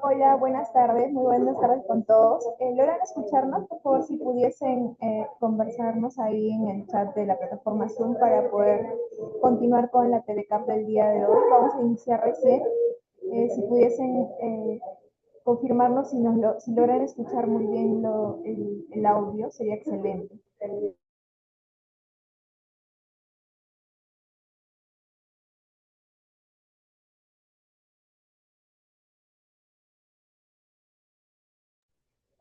Hola, buenas tardes, muy buenas tardes con todos. ¿Logran escucharnos? Por favor, si pudiesen conversarnos ahí en el chat de la plataforma Zoom para poder continuar con la telecap del día de hoy. Vamos a iniciar recién. Si pudiesen confirmarnos si logran escuchar muy bien el audio, sería excelente.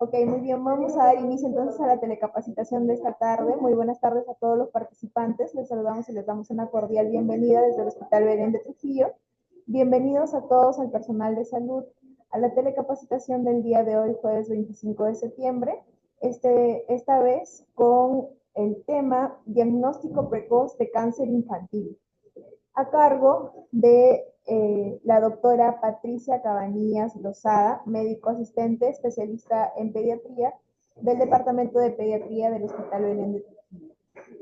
Ok, muy bien, vamos a dar inicio entonces a la telecapacitación de esta tarde. Muy buenas tardes a todos los participantes. Les saludamos y les damos una cordial bienvenida desde el Hospital Belén de Trujillo. Bienvenidos a todos al personal de salud a la telecapacitación del día de hoy, jueves 25 de septiembre. Esta vez con el tema diagnóstico precoz de cáncer infantil a cargo de la doctora Patricia Cabanillas Lozada, médico asistente especialista en pediatría del Departamento de Pediatría del Hospital Belén de Trujillo.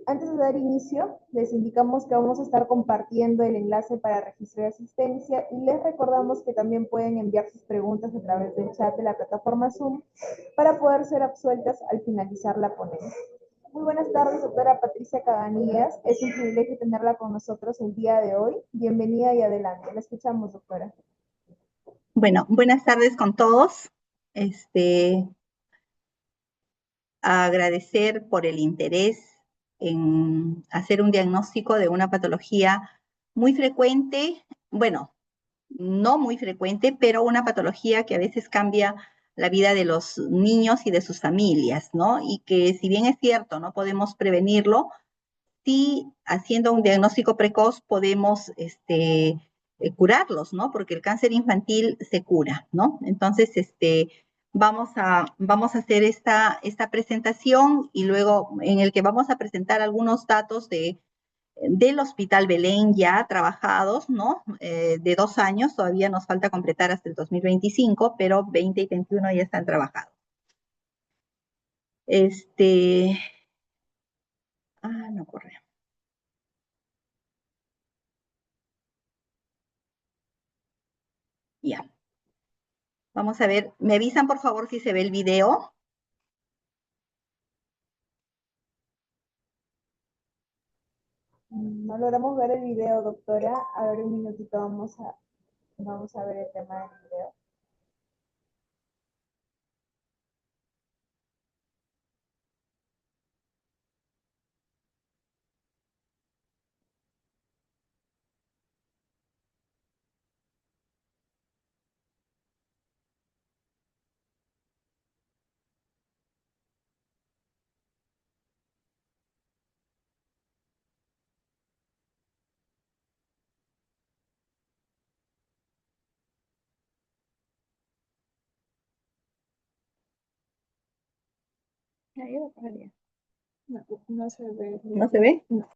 Antes de dar inicio, les indicamos que vamos a estar compartiendo el enlace para registro de asistencia y les recordamos que también pueden enviar sus preguntas a través del chat de la plataforma Zoom para poder ser absueltas al finalizar la ponencia. Muy buenas tardes, doctora Patricia Cabanillas. Es un privilegio tenerla con nosotros el día de hoy. Bienvenida y adelante. La escuchamos, doctora. Bueno, buenas tardes con todos. Agradecer por el interés en hacer un diagnóstico de una patología muy frecuente, bueno, no muy frecuente, pero una patología que a veces cambia la vida de los niños y de sus familias, ¿no? Y que si bien es cierto, no podemos prevenirlo, sí haciendo un diagnóstico precoz podemos curarlos, ¿no? Porque el cáncer infantil se cura, ¿no? Entonces, vamos a hacer esta presentación y luego en el que vamos a presentar algunos datos del Hospital Belén ya trabajados, ¿no? De 2 años, todavía nos falta completar hasta el 2025, pero 20 y 21 ya están trabajados. No corre. Ya. Vamos a ver, ¿me avisan por favor si se ve el video? No logramos ver el video, doctora. A ver, un minutito, vamos a ver el tema del video. No, no se ve. ¿No se ve? No.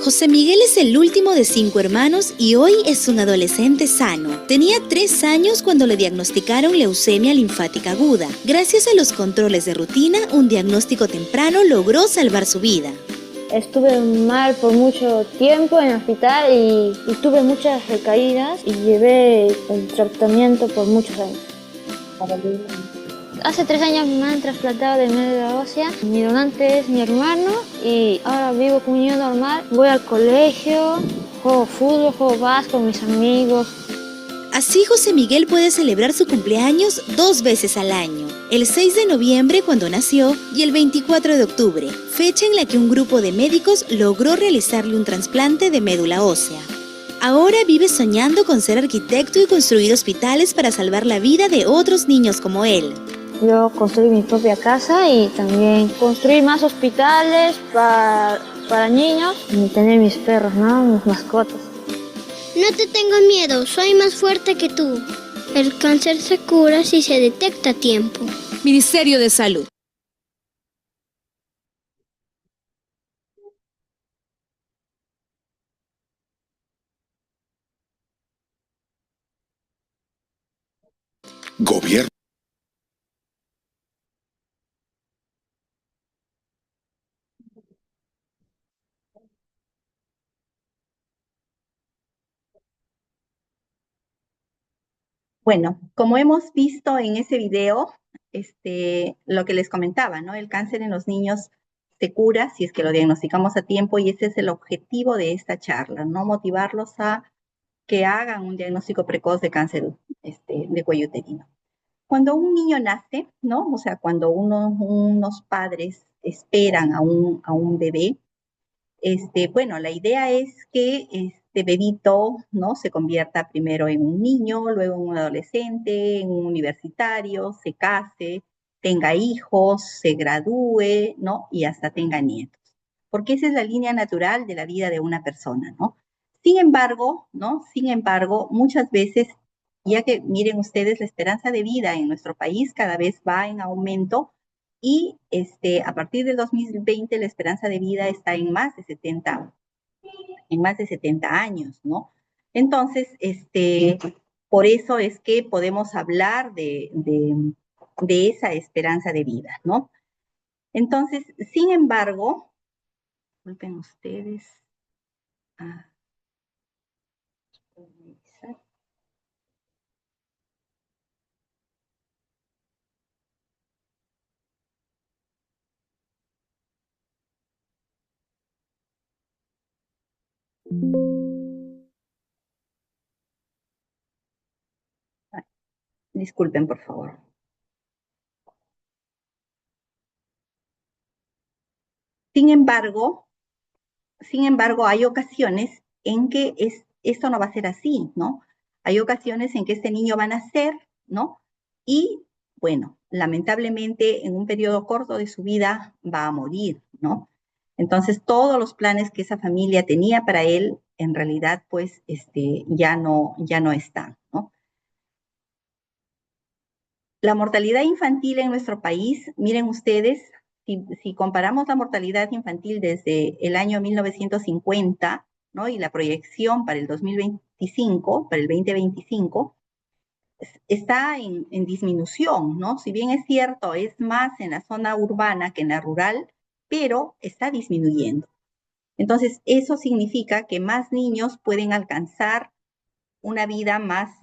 José Miguel es el último de 5 hermanos y hoy es un adolescente sano. Tenía 3 años cuando le diagnosticaron leucemia linfática aguda. Gracias a los controles de rutina, un diagnóstico temprano logró salvar su vida. Estuve mal por mucho tiempo en el hospital y tuve muchas recaídas y llevé el tratamiento por muchos años. Hace 3 años me han trasplantado de médula ósea. Mi donante es mi hermano y ahora vivo como un niño normal. Voy al colegio, juego fútbol, juego básquet con mis amigos. Así José Miguel puede celebrar su cumpleaños 2 veces al año. El 6 de noviembre cuando nació y el 24 de octubre, fecha en la que un grupo de médicos logró realizarle un trasplante de médula ósea. Ahora vive soñando con ser arquitecto y construir hospitales para salvar la vida de otros niños como él. Yo construí mi propia casa y también construir más hospitales para niños y tener mis perros, ¿no? Mis mascotas. No te tengo miedo, soy más fuerte que tú. El cáncer se cura si se detecta a tiempo. Ministerio de Salud. Gobierno. Bueno, como hemos visto en ese video, lo que les comentaba, ¿no? El cáncer en los niños se cura si es que lo diagnosticamos a tiempo y ese es el objetivo de esta charla, ¿no? Motivarlos a que hagan un diagnóstico precoz de cáncer de cuello uterino. Cuando un niño nace, ¿no? O sea, cuando unos padres esperan a un bebé, bueno, la idea es que este bebito, ¿no? Se convierta primero en un niño, luego en un adolescente, en un universitario, se case, tenga hijos, se gradúe, ¿no? Y hasta tenga nietos. Porque esa es la línea natural de la vida de una persona, ¿no? Sin embargo, ¿no? Sin embargo, muchas veces, ya que miren ustedes, la esperanza de vida en nuestro país cada vez va en aumento, y a partir del 2020 la esperanza de vida está en más de 70 años, ¿no? Entonces, por eso es que podemos hablar de esa esperanza de vida, ¿no? Entonces, sin embargo, disculpen ustedes. Disculpen, por favor. Sin embargo, hay ocasiones en que esto no va a ser así, ¿no? Hay ocasiones en que este niño va a nacer, ¿no? Y, bueno, lamentablemente en un periodo corto de su vida va a morir, ¿no? Entonces, todos los planes que esa familia tenía para él, en realidad, pues, ya no están, ¿no? La mortalidad infantil en nuestro país, miren ustedes, si comparamos la mortalidad infantil desde el año 1950, ¿no? Y la proyección para el 2025, para el 2025, está en disminución, ¿no? Si bien es cierto, es más en la zona urbana que en la rural, pero está disminuyendo. Entonces, eso significa que más niños pueden alcanzar una vida más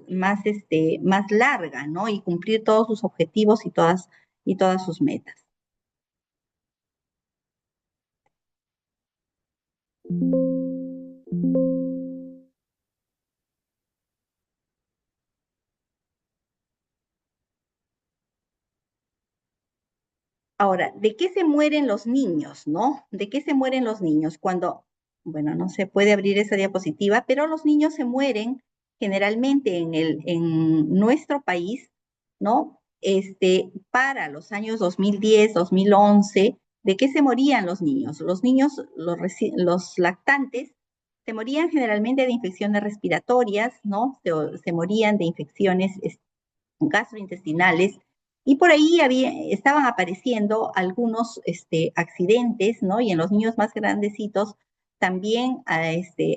larga, ¿no? Y cumplir todos sus objetivos y todas sus metas. Ahora, ¿de qué se mueren los niños, no? ¿De qué se mueren los niños? Cuando, bueno, no se puede abrir esa diapositiva, pero los niños se mueren generalmente en nuestro país, ¿no? Para los años 2010, 2011, ¿de qué se morían los niños? Los niños, los lactantes, se morían generalmente de infecciones respiratorias, ¿no? Se morían de infecciones gastrointestinales, y por ahí estaban apareciendo algunos accidentes, ¿no? Y en los niños más grandecitos también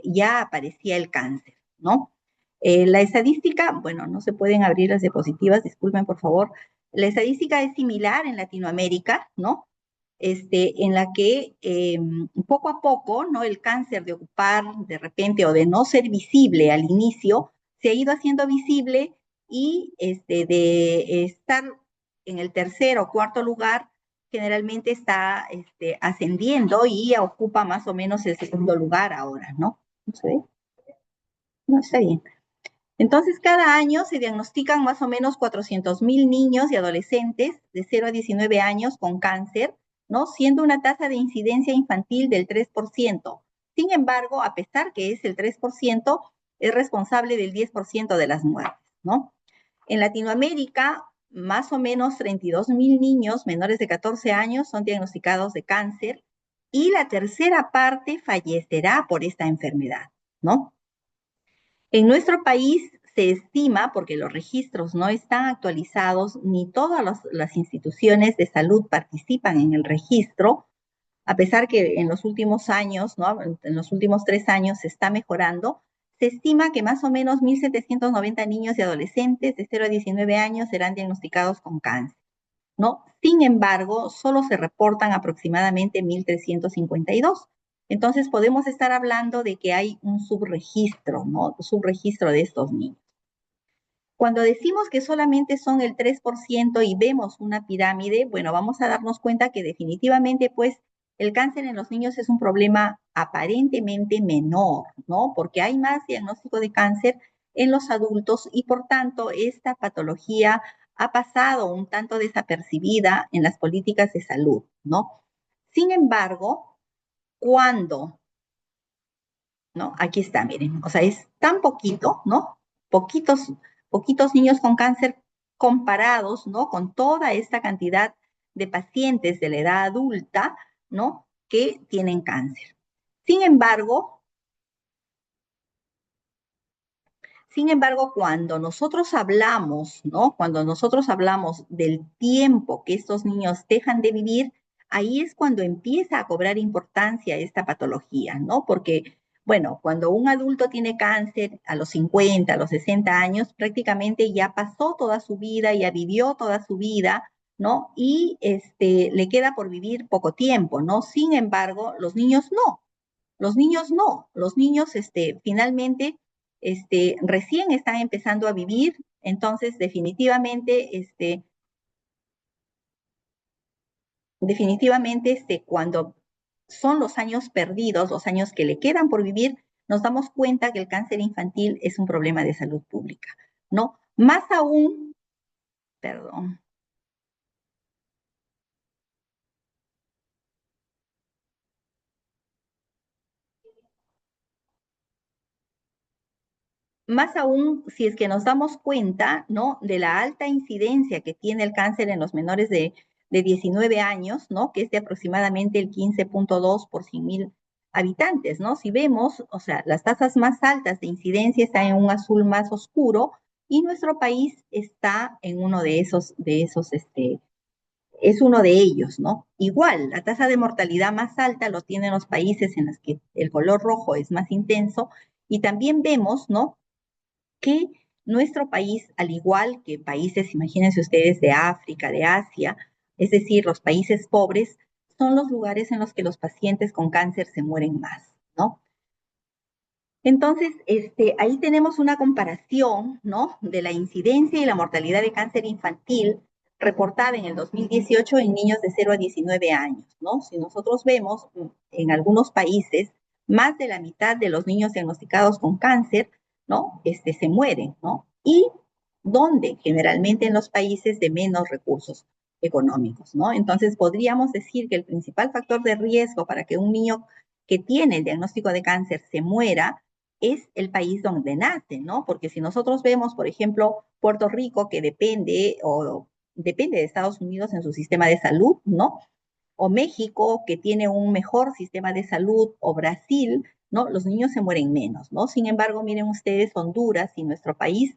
ya aparecía el cáncer, ¿no? La estadística, bueno, no se pueden abrir las diapositivas, disculpen por favor. La estadística es similar en Latinoamérica, ¿no? En la que poco a poco, ¿no? El cáncer de ocupar de repente o de no ser visible al inicio, se ha ido haciendo visible, y de estar en el tercer o cuarto lugar, generalmente está ascendiendo y ocupa más o menos el segundo lugar ahora, ¿no? ¿No se ve? No, está bien. Entonces, cada año se diagnostican más o menos 400,000 niños y adolescentes de 0 a 19 años con cáncer, ¿no? Siendo una tasa de incidencia infantil del 3%. Sin embargo, a pesar que es el 3%, es responsable del 10% de las muertes, ¿no? En Latinoamérica, más o menos 32,000 niños menores de 14 años son diagnosticados de cáncer, y la tercera parte fallecerá por esta enfermedad, ¿no? En nuestro país se estima, porque los registros no están actualizados, ni todas las instituciones de salud participan en el registro, a pesar que en los últimos años, ¿no? En los últimos 3 años se está mejorando, se estima que más o menos 1.790 niños y adolescentes de 0 a 19 años serán diagnosticados con cáncer, ¿no? Sin embargo, solo se reportan aproximadamente 1.352. Entonces, podemos estar hablando de que hay un subregistro, ¿no? Subregistro de estos niños. Cuando decimos que solamente son el 3% y vemos una pirámide, bueno, vamos a darnos cuenta que definitivamente, pues, el cáncer en los niños es un problema aparentemente menor, ¿no? Porque hay más diagnóstico de cáncer en los adultos y, por tanto, esta patología ha pasado un tanto desapercibida en las políticas de salud, ¿no? Sin embargo, cuando, ¿no? Aquí está, miren, o sea, es tan poquito, ¿no? Poquitos niños con cáncer comparados, ¿no? Con toda esta cantidad de pacientes de la edad adulta, ¿no? Que tienen cáncer. Sin embargo, cuando nosotros hablamos, ¿no? Cuando nosotros hablamos del tiempo que estos niños dejan de vivir, ahí es cuando empieza a cobrar importancia esta patología, ¿no? Porque, bueno, cuando un adulto tiene cáncer a los 50, a los 60 años, prácticamente ya pasó toda su vida, ya vivió toda su vida, ¿no? Y le queda por vivir poco tiempo, ¿no? Sin embargo, los niños no. Los niños no. Los niños, finalmente, recién están empezando a vivir, entonces definitivamente, cuando son los años perdidos, los años que le quedan por vivir, nos damos cuenta que el cáncer infantil es un problema de salud pública, ¿no? Más aún, perdón. Más aún si es que nos damos cuenta, ¿no? De la alta incidencia que tiene el cáncer en los menores de 19 años, ¿no? Que es de aproximadamente el 15.2 por 100.000 habitantes, ¿no? Si vemos, o sea, las tasas más altas de incidencia están en un azul más oscuro y nuestro país está en uno de esos, es uno de ellos, ¿no? Igual, la tasa de mortalidad más alta lo tienen los países en los que el color rojo es más intenso y también vemos, ¿no? Que nuestro país, al igual que países, imagínense ustedes, de África, de Asia, es decir, los países pobres, son los lugares en los que los pacientes con cáncer se mueren más, ¿no? Entonces, ahí tenemos una comparación, ¿no? De la incidencia y la mortalidad de cáncer infantil reportada en el 2018 en niños de 0 a 19 años, ¿no? Si nosotros vemos en algunos países, más de la mitad de los niños diagnosticados con cáncer, ¿no? Se mueren, ¿no? Y ¿dónde? Generalmente en los países de menos recursos económicos, ¿no? Entonces, podríamos decir que el principal factor de riesgo para que un niño que tiene el diagnóstico de cáncer se muera es el país donde nace, ¿no? Porque si nosotros vemos, por ejemplo, Puerto Rico, que depende de Estados Unidos en su sistema de salud, ¿no? O México, que tiene un mejor sistema de salud, o Brasil, ¿no? Los niños se mueren menos, ¿no? Sin embargo, miren ustedes, Honduras y nuestro país,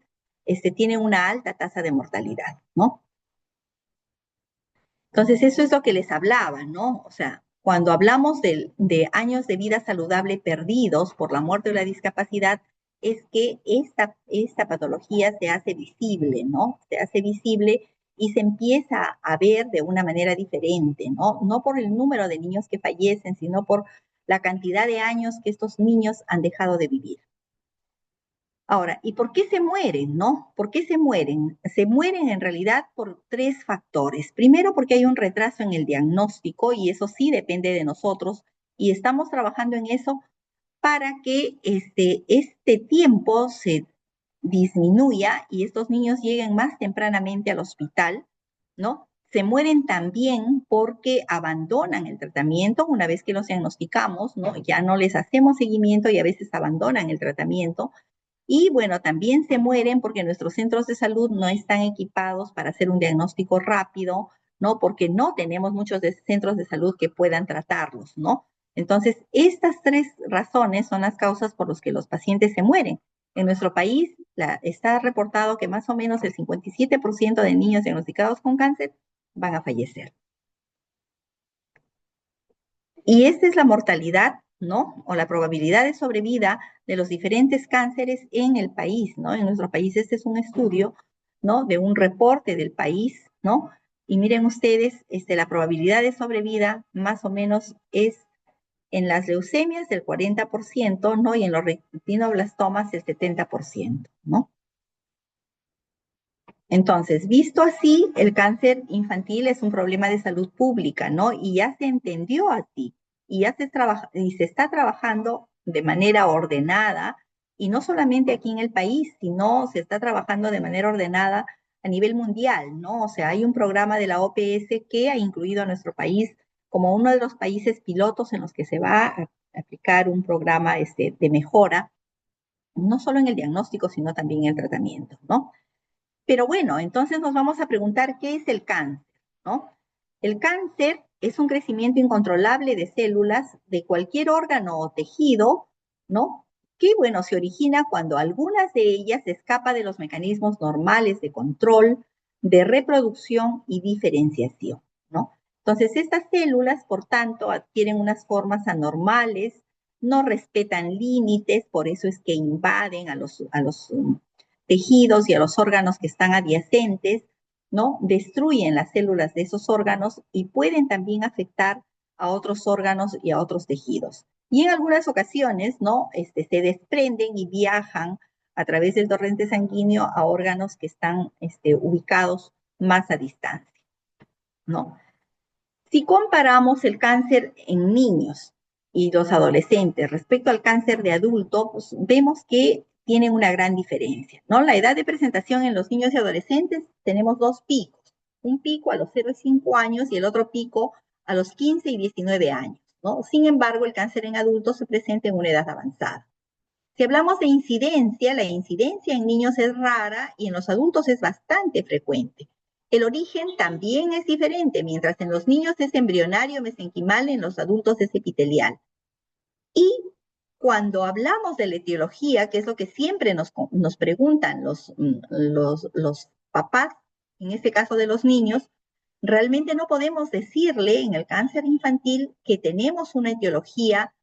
tiene una alta tasa de mortalidad, ¿no? Entonces, eso es lo que les hablaba, ¿no? O sea, cuando hablamos de años de vida saludable perdidos por la muerte o la discapacidad, es que esta patología se hace visible, ¿no? Se hace visible y se empieza a ver de una manera diferente, ¿no? No por el número de niños que fallecen, sino por la cantidad de años que estos niños han dejado de vivir. Ahora, ¿y por qué se mueren, no? ¿Por qué se mueren? Se mueren en realidad por 3 factores. Primero, porque hay un retraso en el diagnóstico y eso sí depende de nosotros y estamos trabajando en eso para que este tiempo se disminuya y estos niños lleguen más tempranamente al hospital, ¿no? Se mueren también porque abandonan el tratamiento una vez que los diagnosticamos, ¿no? Ya no les hacemos seguimiento y a veces abandonan el tratamiento. Y bueno, también se mueren porque nuestros centros de salud no están equipados para hacer un diagnóstico rápido, ¿no? Porque no tenemos muchos centros de salud que puedan tratarlos, ¿no? Entonces, estas 3 razones son las causas por las que los pacientes se mueren. En nuestro país está reportado que más o menos el 57% de niños diagnosticados con cáncer van a fallecer. Y esta es la mortalidad, ¿no? O la probabilidad de sobrevida de los diferentes cánceres en el país, ¿no? En nuestro país este es un estudio, ¿no? De un reporte del país, ¿no? Y miren ustedes, la probabilidad de sobrevida más o menos es en las leucemias del 40%, ¿no? Y en los retinoblastomas el 70%, ¿no? Entonces, visto así, el cáncer infantil es un problema de salud pública, ¿no? Y ya se entendió así, y ya se está trabajando de manera ordenada, y no solamente aquí en el país, sino se está trabajando de manera ordenada a nivel mundial, ¿no? O sea, hay un programa de la OPS que ha incluido a nuestro país como uno de los países pilotos en los que se va a aplicar un programa de mejora, no solo en el diagnóstico, sino también en el tratamiento, ¿no? Pero bueno, entonces nos vamos a preguntar qué es el cáncer, ¿no? El cáncer es un crecimiento incontrolable de células de cualquier órgano o tejido, ¿no? Que, bueno, se origina cuando algunas de ellas escapan de los mecanismos normales de control, de reproducción y diferenciación, ¿no? Entonces, estas células, por tanto, adquieren unas formas anormales, no respetan límites, por eso es que invaden a los tejidos y a los órganos que están adyacentes, ¿no? Destruyen las células de esos órganos y pueden también afectar a otros órganos y a otros tejidos. Y en algunas ocasiones, ¿no? Se desprenden y viajan a través del torrente sanguíneo a órganos que están ubicados más a distancia, ¿no? Si comparamos el cáncer en niños y los adolescentes respecto al cáncer de adulto, pues vemos que tienen una gran diferencia, ¿no? La edad de presentación en los niños y adolescentes tenemos dos picos, un pico a los 0 y 5 años y el otro pico a los 15 y 19 años, ¿no? Sin embargo, el cáncer en adultos se presenta en una edad avanzada. Si hablamos de incidencia, la incidencia en niños es rara y en los adultos es bastante frecuente. El origen también es diferente, mientras en los niños es embrionario mesenquimal, en los adultos es epitelial. Y cuando hablamos de la etiología, que es lo que siempre nos preguntan los papás, en este caso de los niños, realmente no podemos decirle en el cáncer infantil que tenemos una etiología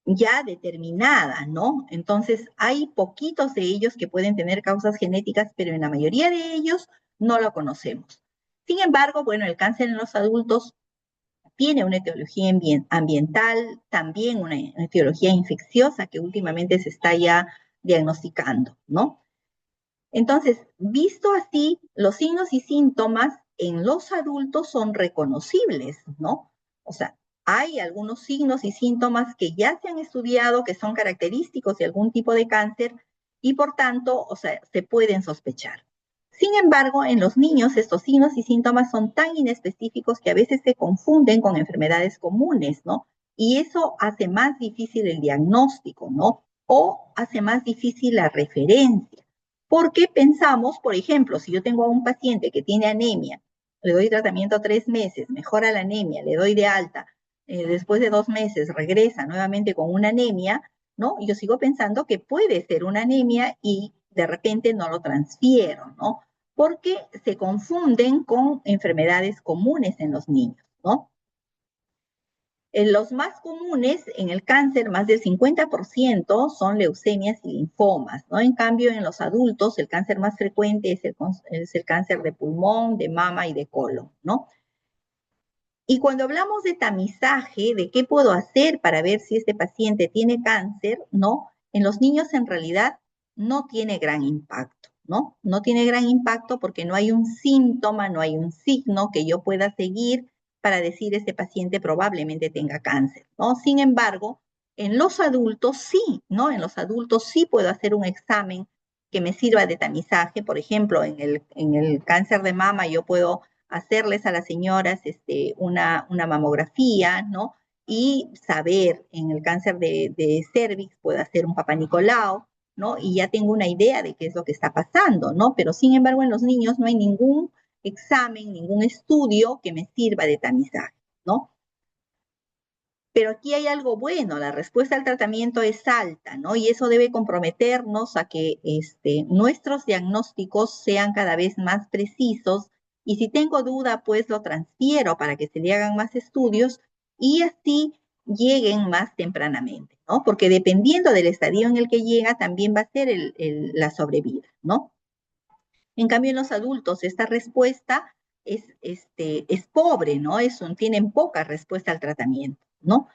ya determinada, ¿no? Entonces, hay poquitos de ellos que pueden tener causas genéticas, pero en la mayoría de ellos no lo conocemos. Sin embargo, bueno, el cáncer en los adultos tiene una etiología ambiental, también una etiología infecciosa que últimamente se está ya diagnosticando, ¿no? Entonces, visto así, los signos y síntomas en los adultos son reconocibles, ¿no? O sea, hay algunos signos y síntomas que ya se han estudiado que son característicos de algún tipo de cáncer y por tanto, o sea, se pueden sospechar. Sin embargo, en los niños estos signos y síntomas son tan inespecíficos que a veces se confunden con enfermedades comunes, ¿no? Y eso hace más difícil el diagnóstico, ¿no? O hace más difícil la referencia. Porque pensamos, por ejemplo, si yo tengo a un paciente que tiene anemia, le doy tratamiento 3 meses, mejora la anemia, le doy de alta, después de 2 meses regresa nuevamente con una anemia, ¿no? Yo sigo pensando que puede ser una anemia y de repente no lo transfiero, ¿no? Porque se confunden con enfermedades comunes en los niños, ¿no? Los más comunes en el cáncer, más del 50% son leucemias y linfomas, ¿no? En cambio, en los adultos, el cáncer más frecuente es el cáncer de pulmón, de mama y de colon, ¿no? Y cuando hablamos de tamizaje, de qué puedo hacer para ver si este paciente tiene cáncer, ¿no? En los niños en realidad no tiene gran impacto, ¿no? No tiene gran impacto porque no hay un síntoma, no hay un signo que yo pueda seguir para decir este paciente probablemente tenga cáncer, ¿no? Sin embargo, en los adultos sí, ¿no? En los adultos sí puedo hacer un examen que me sirva de tamizaje. Por ejemplo, en el cáncer de mama yo puedo hacerles a las señoras una mamografía, ¿no? Y saber, en el cáncer de cervix puedo hacer un Papá Nicolau, ¿no? Y ya tengo una idea de qué es lo que está pasando, ¿no? Pero sin embargo en los niños no hay ningún examen, ningún estudio que me sirva de tamizaje, ¿no? Pero aquí hay algo bueno, la respuesta al tratamiento es alta, ¿no? Y eso debe comprometernos a que nuestros diagnósticos sean cada vez más precisos. Y si tengo duda, pues lo transfiero para que se le hagan más estudios y así lleguen más tempranamente, ¿no? Porque dependiendo del estadio en el que llega, también va a ser la sobrevida, ¿no? En cambio, en los adultos, esta respuesta es pobre, ¿no? Tienen poca respuesta al tratamiento, ¿no?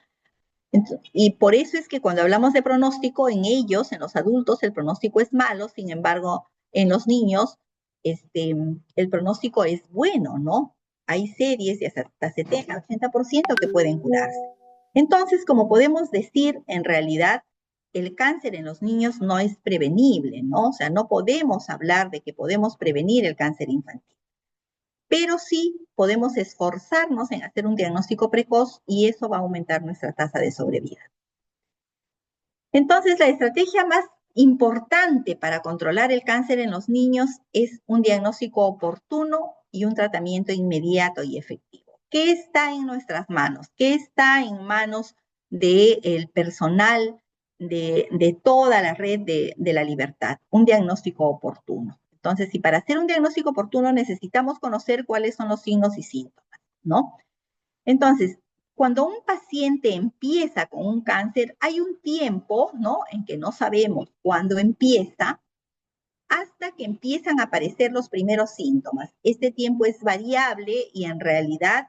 Y por eso es que cuando hablamos de pronóstico, en ellos, en los adultos, el pronóstico es malo, sin embargo, en los niños, el pronóstico es bueno, ¿no? Hay series de hasta 70, 80% que pueden curarse. Entonces, como podemos decir, en realidad, el cáncer en los niños no es prevenible, ¿no? O sea, no podemos hablar de que podemos prevenir el cáncer infantil. Pero sí podemos esforzarnos en hacer un diagnóstico precoz y eso va a aumentar nuestra tasa de sobrevida. Entonces, la estrategia más importante para controlar el cáncer en los niños es un diagnóstico oportuno y un tratamiento inmediato y efectivo. ¿Qué está en nuestras manos? ¿Qué está en manos del personal de toda la red de la libertad? Un diagnóstico oportuno. Entonces, si para hacer un diagnóstico oportuno necesitamos conocer cuáles son los signos y síntomas, ¿no? Entonces, cuando un paciente empieza con un cáncer, hay un tiempo, ¿no?, en que no sabemos cuándo empieza, hasta que empiezan a aparecer los primeros síntomas. Este tiempo es variable y en realidad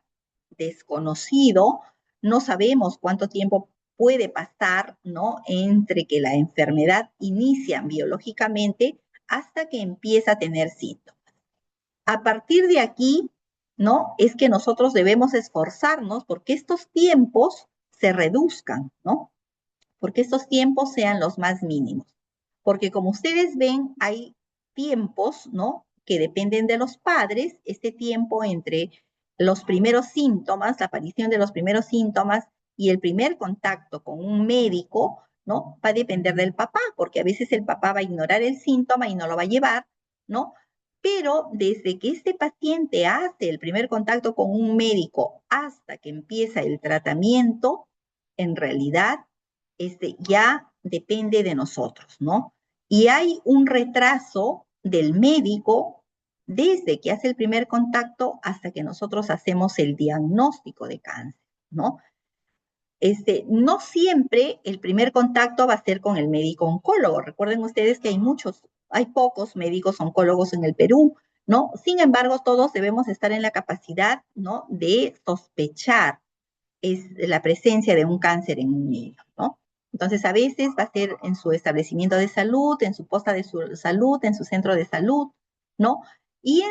desconocido. No sabemos cuánto tiempo puede pasar, ¿no?, entre que la enfermedad inicia biológicamente hasta que empieza a tener síntomas. A partir de aquí, ¿no?, es que nosotros debemos esforzarnos porque estos tiempos se reduzcan, ¿no? Porque estos tiempos sean los más mínimos. Porque como ustedes ven, hay tiempos, ¿no?, que dependen de los padres. Este tiempo entre los primeros síntomas, la aparición de los primeros síntomas y el primer contacto con un médico, ¿no?, va a depender del papá, porque a veces el papá va a ignorar el síntoma y no lo va a llevar, ¿no? Pero desde que este paciente hace el primer contacto con un médico hasta que empieza el tratamiento, en realidad ya depende de nosotros, ¿no? Y hay un retraso del médico desde que hace el primer contacto hasta que nosotros hacemos el diagnóstico de cáncer, ¿no? No siempre el primer contacto va a ser con el médico oncólogo. Recuerden ustedes que hay pocos médicos oncólogos en el Perú, ¿no? Sin embargo, todos debemos estar en la capacidad, ¿no?, de sospechar la presencia de un cáncer en un niño, ¿no? Entonces, a veces va a ser en su establecimiento de salud, en su posta de salud, en su centro de salud, ¿no? Y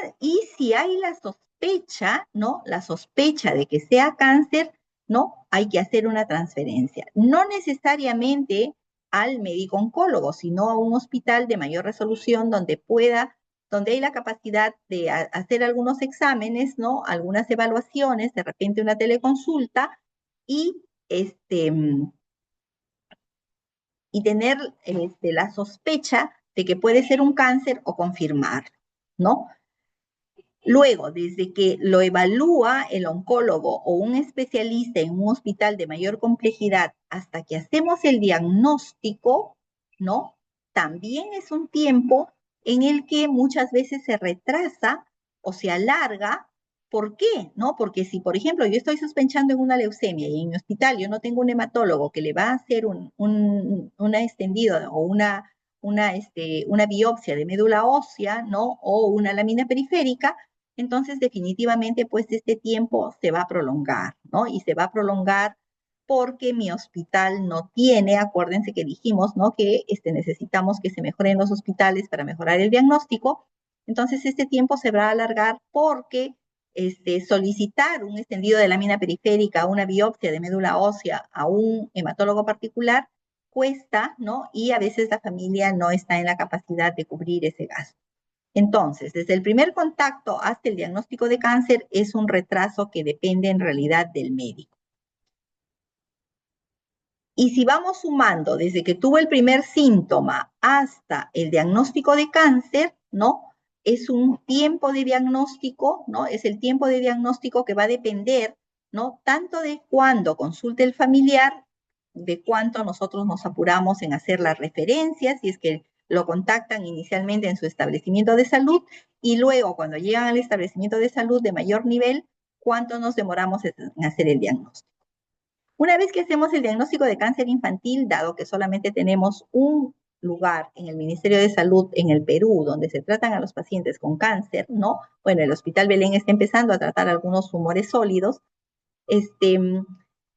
si hay la sospecha, ¿no?, la sospecha de que sea cáncer, ¿no?, hay que hacer una transferencia. No necesariamente al médico oncólogo, sino a un hospital de mayor resolución donde hay la capacidad de hacer algunos exámenes, ¿no?, algunas evaluaciones, de repente una teleconsulta, y tener la sospecha de que puede ser un cáncer o confirmar, ¿no? Luego, desde que lo evalúa el oncólogo o un especialista en un hospital de mayor complejidad hasta que hacemos el diagnóstico, ¿no?, también es un tiempo en el que muchas veces se retrasa o se alarga. ¿Por qué? ¿No? Porque si, por ejemplo, yo estoy sospechando en una leucemia y en mi hospital yo no tengo un hematólogo que le va a hacer una extendida o una biopsia de médula ósea, ¿no?, o una lámina periférica, entonces definitivamente pues este tiempo se va a prolongar, ¿no? Y se va a prolongar porque mi hospital no tiene, acuérdense que dijimos, ¿no?, que necesitamos que se mejoren los hospitales para mejorar el diagnóstico. Entonces este tiempo se va a alargar porque solicitar un extendido de lámina periférica, una biopsia de médula ósea a un hematólogo particular cuesta, ¿no? Y a veces la familia no está en la capacidad de cubrir ese gasto. Entonces, desde el primer contacto hasta el diagnóstico de cáncer es un retraso que depende en realidad del médico. Y si vamos sumando desde que tuvo el primer síntoma hasta el diagnóstico de cáncer, ¿no?, es un tiempo de diagnóstico, ¿no? Es el tiempo de diagnóstico que va a depender ¿no? Tanto de cuándo consulte el familiar, de cuánto nosotros nos apuramos en hacer las referencias, si es que lo contactan inicialmente en su establecimiento de salud, y luego cuando llegan al establecimiento de salud de mayor nivel, cuánto nos demoramos en hacer el diagnóstico. Una vez que hacemos el diagnóstico de cáncer infantil, dado que solamente tenemos un lugar en el Ministerio de Salud en el Perú donde se tratan a los pacientes con cáncer, ¿no? Bueno, el Hospital Belén está empezando a tratar algunos tumores sólidos.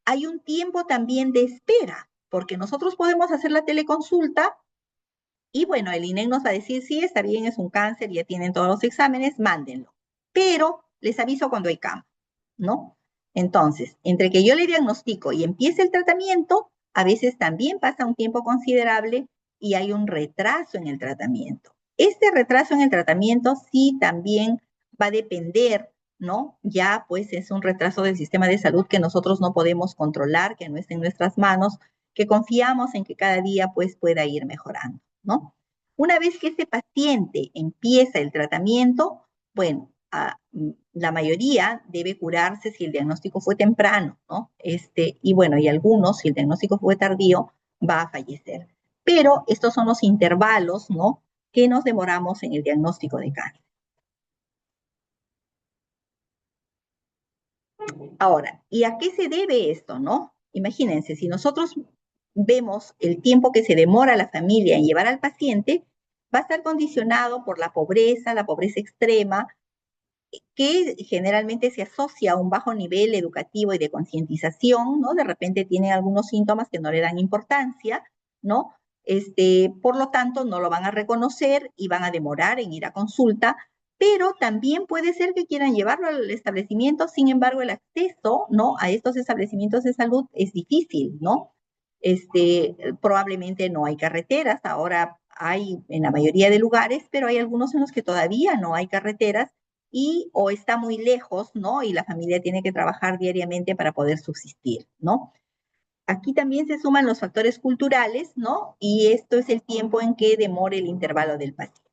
Hay un tiempo también de espera, porque nosotros podemos hacer la teleconsulta y bueno, el INEC nos va a decir, sí, está bien, es un cáncer, ya tienen todos los exámenes, mándenlo. Pero les aviso cuando hay cama, ¿no? Entonces, entre que yo le diagnostico y empiece el tratamiento, a veces también pasa un tiempo considerable y hay un retraso en el tratamiento. Este retraso en el tratamiento sí también va a depender, ¿no? Ya pues es un retraso del sistema de salud que nosotros no podemos controlar, que no está en nuestras manos, que confiamos en que cada día pues pueda ir mejorando, ¿no? Una vez que ese paciente empieza el tratamiento, bueno, la mayoría debe curarse si el diagnóstico fue temprano, ¿no? Y bueno, y algunos, si el diagnóstico fue tardío, va a fallecer. Pero estos son los intervalos, ¿no? Que nos demoramos en el diagnóstico de cáncer. Ahora, ¿y a qué se debe esto, no? Imagínense, si nosotros vemos el tiempo que se demora la familia en llevar al paciente, va a estar condicionado por la pobreza extrema, que generalmente se asocia a un bajo nivel educativo y de concientización, ¿no? De repente tienen algunos síntomas que no le dan importancia, ¿no? Por lo tanto, no lo van a reconocer y van a demorar en ir a consulta, pero también puede ser que quieran llevarlo al establecimiento, sin embargo, el acceso, ¿no? A estos establecimientos de salud es difícil, ¿no? Probablemente no hay carreteras, ahora hay en la mayoría de lugares, pero hay algunos en los que todavía no hay carreteras y o está muy lejos, ¿no? Y la familia tiene que trabajar diariamente para poder subsistir, ¿no? Aquí también se suman los factores culturales, ¿no? Y esto es el tiempo en que demore el intervalo del paciente.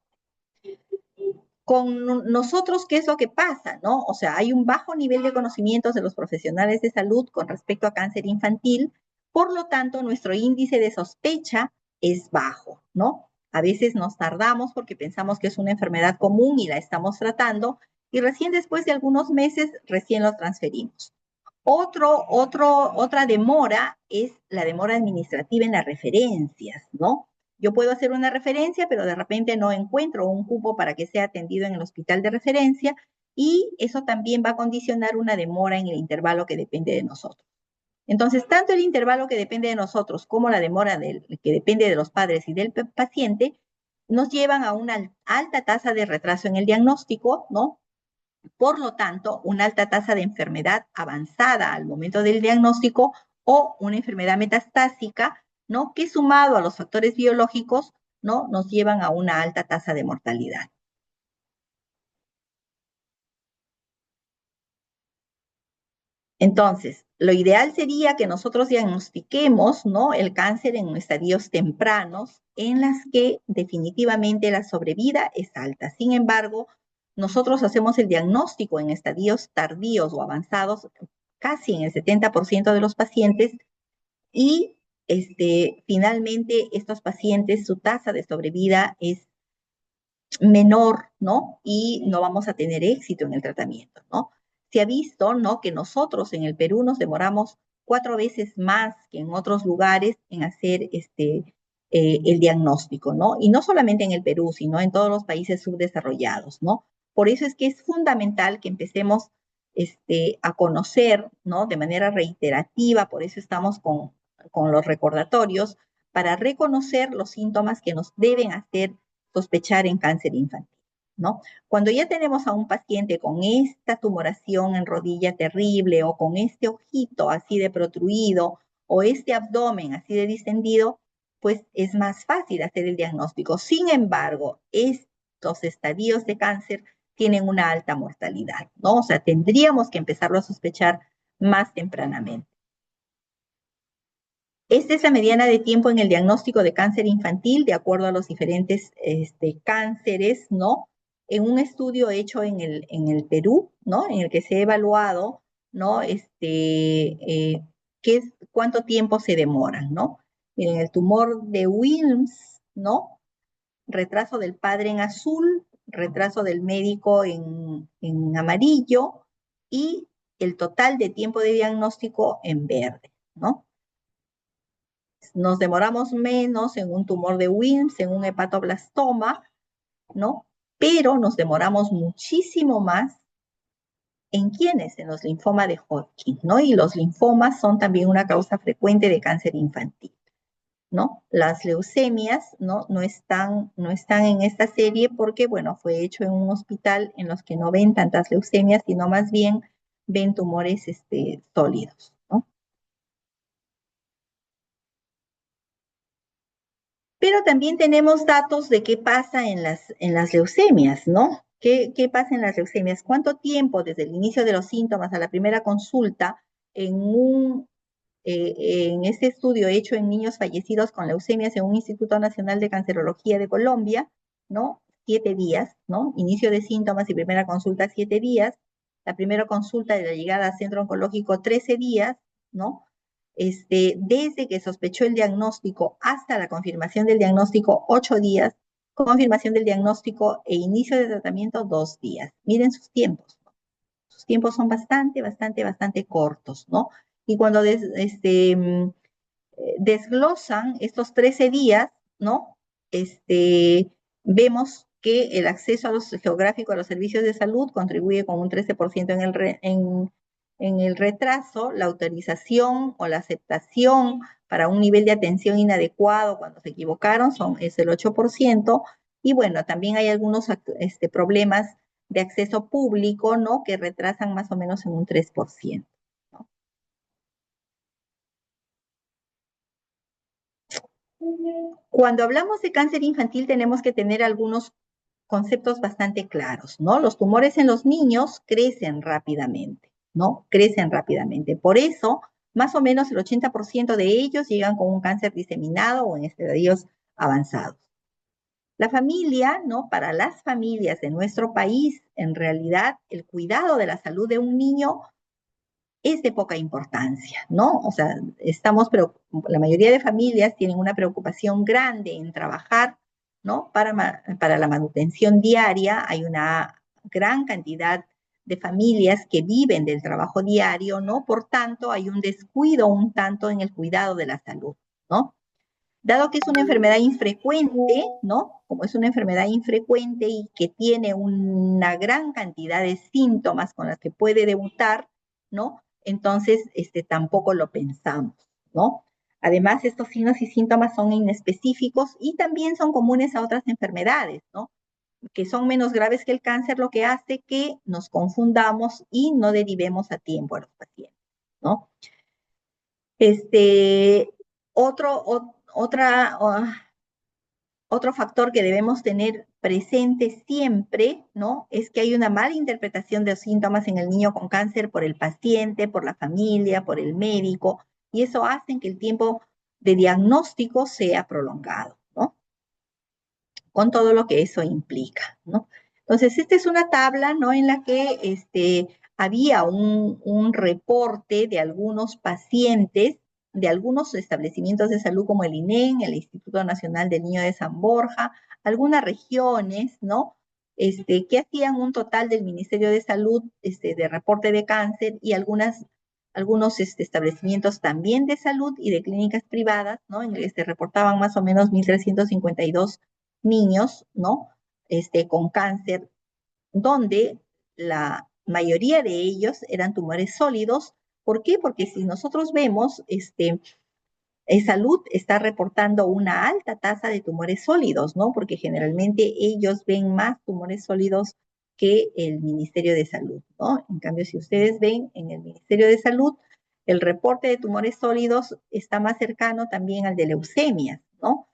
Con nosotros, ¿qué es lo que pasa, no? O sea, hay un bajo nivel de conocimientos de los profesionales de salud con respecto a cáncer infantil, por lo tanto, nuestro índice de sospecha es bajo, ¿no? A veces nos tardamos porque pensamos que es una enfermedad común y la estamos tratando, y recién después de algunos meses, recién lo transferimos. Otra demora es la demora administrativa en las referencias, ¿no? Yo puedo hacer una referencia, pero de repente no encuentro un cupo para que sea atendido en el hospital de referencia y eso también va a condicionar una demora en el intervalo que depende de nosotros. Entonces, tanto el intervalo que depende de nosotros como la demora que depende de los padres y del paciente nos llevan a una alta tasa de retraso en el diagnóstico, ¿no? Por lo tanto, una alta tasa de enfermedad avanzada al momento del diagnóstico o una enfermedad metastásica, ¿no? Que sumado a los factores biológicos, ¿no? Nos llevan a una alta tasa de mortalidad. Entonces, lo ideal sería que nosotros diagnostiquemos, ¿no? El cáncer en estadios tempranos en las que definitivamente la sobrevida es alta. Sin embargo, nosotros hacemos el diagnóstico en estadios tardíos o avanzados casi en el 70% de los pacientes y finalmente estos pacientes, su tasa de sobrevida es menor, ¿no? Y no vamos a tener éxito en el tratamiento, ¿no? Se ha visto, ¿no? Que nosotros en el Perú nos demoramos 4 veces más que en otros lugares en hacer el diagnóstico, ¿no? Y no solamente en el Perú, sino en todos los países subdesarrollados, ¿no? Por eso es que es fundamental que empecemos a conocer, ¿no? De manera reiterativa, por eso estamos con los recordatorios, para reconocer los síntomas que nos deben hacer sospechar en cáncer infantil, ¿no? Cuando ya tenemos a un paciente con esta tumoración en rodilla terrible o con este ojito así de protruido o este abdomen así de distendido, pues es más fácil hacer el diagnóstico. Sin embargo, estos estadios de cáncer tienen una alta mortalidad, ¿no? O sea, tendríamos que empezarlo a sospechar más tempranamente. Esta es la mediana de tiempo en el diagnóstico de cáncer infantil de acuerdo a los diferentes cánceres, ¿no? En un estudio hecho en el Perú, ¿no? En el que se ha evaluado ¿no? ¿Cuánto tiempo se demoran, ¿no? Miren, el tumor de Wilms, ¿no? Retraso del padre en azul, retraso del médico en amarillo y el total de tiempo de diagnóstico en verde, ¿no? Nos demoramos menos en un tumor de Wilms, en un hepatoblastoma, ¿no? Pero nos demoramos muchísimo más ¿en quiénes? En los linfomas de Hodgkin, ¿no? Y los linfomas son también una causa frecuente de cáncer infantil, ¿no? Las leucemias, ¿no? No están en esta serie porque, bueno, fue hecho en un hospital en los que no ven tantas leucemias, sino más bien ven tumores sólidos, ¿no? Pero también tenemos datos de qué pasa en las leucemias, ¿no? ¿Qué pasa en las leucemias? ¿Cuánto tiempo desde el inicio de los síntomas a la primera consulta en este estudio hecho en niños fallecidos con leucemias en un Instituto Nacional de Cancerología de Colombia, ¿no? 7 días, ¿no? Inicio de síntomas y primera consulta 7 días, la primera consulta de la llegada al centro oncológico 13 días, ¿no? Desde que sospechó el diagnóstico hasta la confirmación del diagnóstico 8 días, confirmación del diagnóstico e inicio de tratamiento 2 días. Miren sus tiempos, ¿no? Sus tiempos son bastante cortos, ¿no? Y cuando desglosan estos 13 días, ¿no? Vemos que el acceso geográfico a los servicios de salud contribuye con un 13% en el retraso, la autorización o la aceptación para un nivel de atención inadecuado cuando se equivocaron es el 8%, y bueno, también hay algunos problemas de acceso público, ¿no? Que retrasan más o menos en un 3%. Cuando hablamos de cáncer infantil tenemos que tener algunos conceptos bastante claros, ¿no? Los tumores en los niños crecen rápidamente, ¿no? Crecen rápidamente. Por eso, más o menos el 80% de ellos llegan con un cáncer diseminado o en estadios avanzados. La familia, ¿no? Para las familias de nuestro país, en realidad, el cuidado de la salud de un niño es de poca importancia, ¿no? O sea, la mayoría de familias tienen una preocupación grande en trabajar, ¿no? Para la manutención diaria. Hay una gran cantidad de familias que viven del trabajo diario, ¿no? Por tanto, hay un descuido un tanto en el cuidado de la salud, ¿no? Dado que es una enfermedad infrecuente, ¿no? Como es una enfermedad infrecuente y que tiene una gran cantidad de síntomas con las que puede debutar, ¿no? Entonces, tampoco lo pensamos, ¿no? Además, estos signos y síntomas son inespecíficos y también son comunes a otras enfermedades, ¿no? Que son menos graves que el cáncer, lo que hace que nos confundamos y no derivemos a tiempo a los pacientes, ¿no? Otro factor que debemos tener presente siempre, ¿no? Es que hay una mala interpretación de los síntomas en el niño con cáncer por el paciente, por la familia, por el médico, y eso hace que el tiempo de diagnóstico sea prolongado, ¿no? Con todo lo que eso implica, ¿no? Entonces, esta es una tabla, ¿no? En la que había un reporte de algunos pacientes de algunos establecimientos de salud como el INEM, el Instituto Nacional del Niño de San Borja, algunas regiones, ¿no? Que hacían un total del Ministerio de Salud de reporte de cáncer y algunos establecimientos también de salud y de clínicas privadas, ¿no? En que se reportaban más o menos 1.352 niños, ¿no? Con cáncer, donde la mayoría de ellos eran tumores sólidos. ¿Por qué? Porque si nosotros vemos, Salud está reportando una alta tasa de tumores sólidos, ¿no? Porque generalmente ellos ven más tumores sólidos que el Ministerio de Salud, ¿no? En cambio, si ustedes ven en el Ministerio de Salud, el reporte de tumores sólidos está más cercano también al de leucemias, ¿no?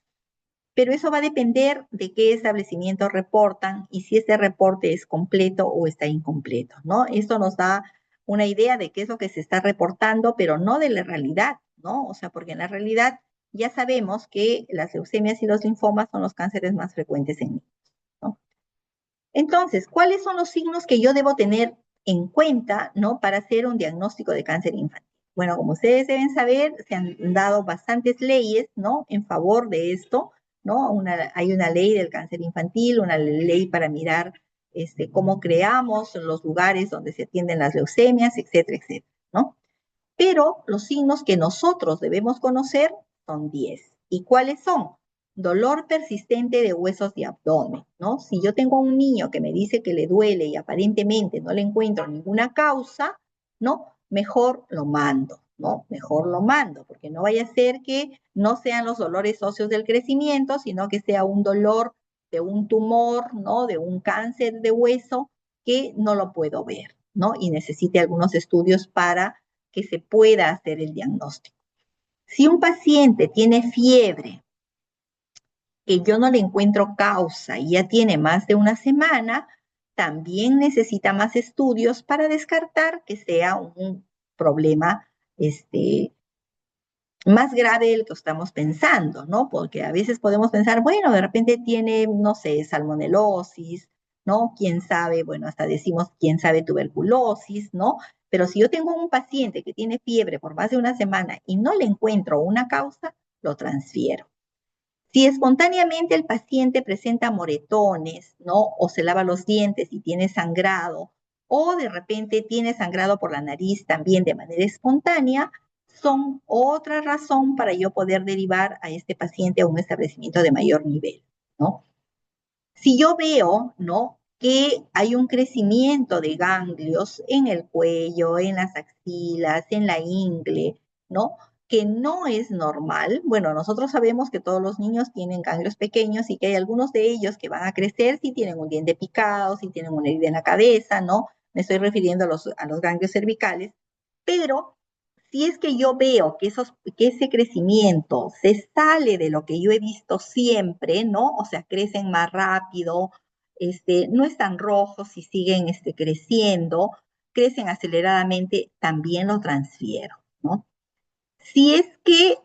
Pero eso va a depender de qué establecimientos reportan y si ese reporte es completo o está incompleto, ¿no? Esto nos da una idea de qué es lo que se está reportando, pero no de la realidad, ¿no? O sea, porque en la realidad ya sabemos que las leucemias y los linfomas son los cánceres más frecuentes en niños, ¿no? Entonces, ¿cuáles son los signos que yo debo tener en cuenta, ¿no? Para hacer un diagnóstico de cáncer infantil. Bueno, como ustedes deben saber, se han dado bastantes leyes, ¿no? En favor de esto, ¿no? Hay una ley del cáncer infantil, una ley para mirar cómo creamos los lugares donde se atienden las leucemias, etcétera, etcétera, ¿no? Pero los signos que nosotros debemos conocer son 10. ¿Y cuáles son? Dolor persistente de huesos de abdomen, ¿no? Si yo tengo a un niño que me dice que le duele y aparentemente no le encuentro ninguna causa, ¿no? Mejor lo mando, ¿no? Mejor lo mando, porque no vaya a ser que no sean los dolores óseos del crecimiento, sino que sea un dolor de un tumor, ¿no? De un cáncer de hueso que no lo puedo ver, ¿no? Y necesite algunos estudios para que se pueda hacer el diagnóstico. Si un paciente tiene fiebre, que yo no le encuentro causa y ya tiene más de una semana, también necesita más estudios para descartar que sea un problema más grave del que estamos pensando, ¿no? Porque a veces podemos pensar, bueno, de repente tiene, no sé, salmonelosis, ¿no? Quién sabe, bueno, hasta decimos, quién sabe, tuberculosis, ¿no? Pero si yo tengo un paciente que tiene fiebre por más de una semana y no le encuentro una causa, lo transfiero. Si espontáneamente el paciente presenta moretones, ¿no? O se lava los dientes y tiene sangrado, o de repente tiene sangrado por la nariz también de manera espontánea, son otra razón para yo poder derivar a este paciente a un establecimiento de mayor nivel, ¿no? Si yo veo, ¿no? Que hay un crecimiento de ganglios en el cuello, en las axilas, en la ingle, ¿no? Que no es normal. Bueno, nosotros sabemos que todos los niños tienen ganglios pequeños y que hay algunos de ellos que van a crecer si tienen un diente picado, si tienen una herida en la cabeza, ¿no? Me estoy refiriendo a los ganglios cervicales, pero si es que yo veo que ese crecimiento se sale de lo que yo he visto siempre, ¿no? O sea, crecen más rápido, no están rojos y siguen creciendo, crecen aceleradamente, también lo transfiero, ¿no? Si es que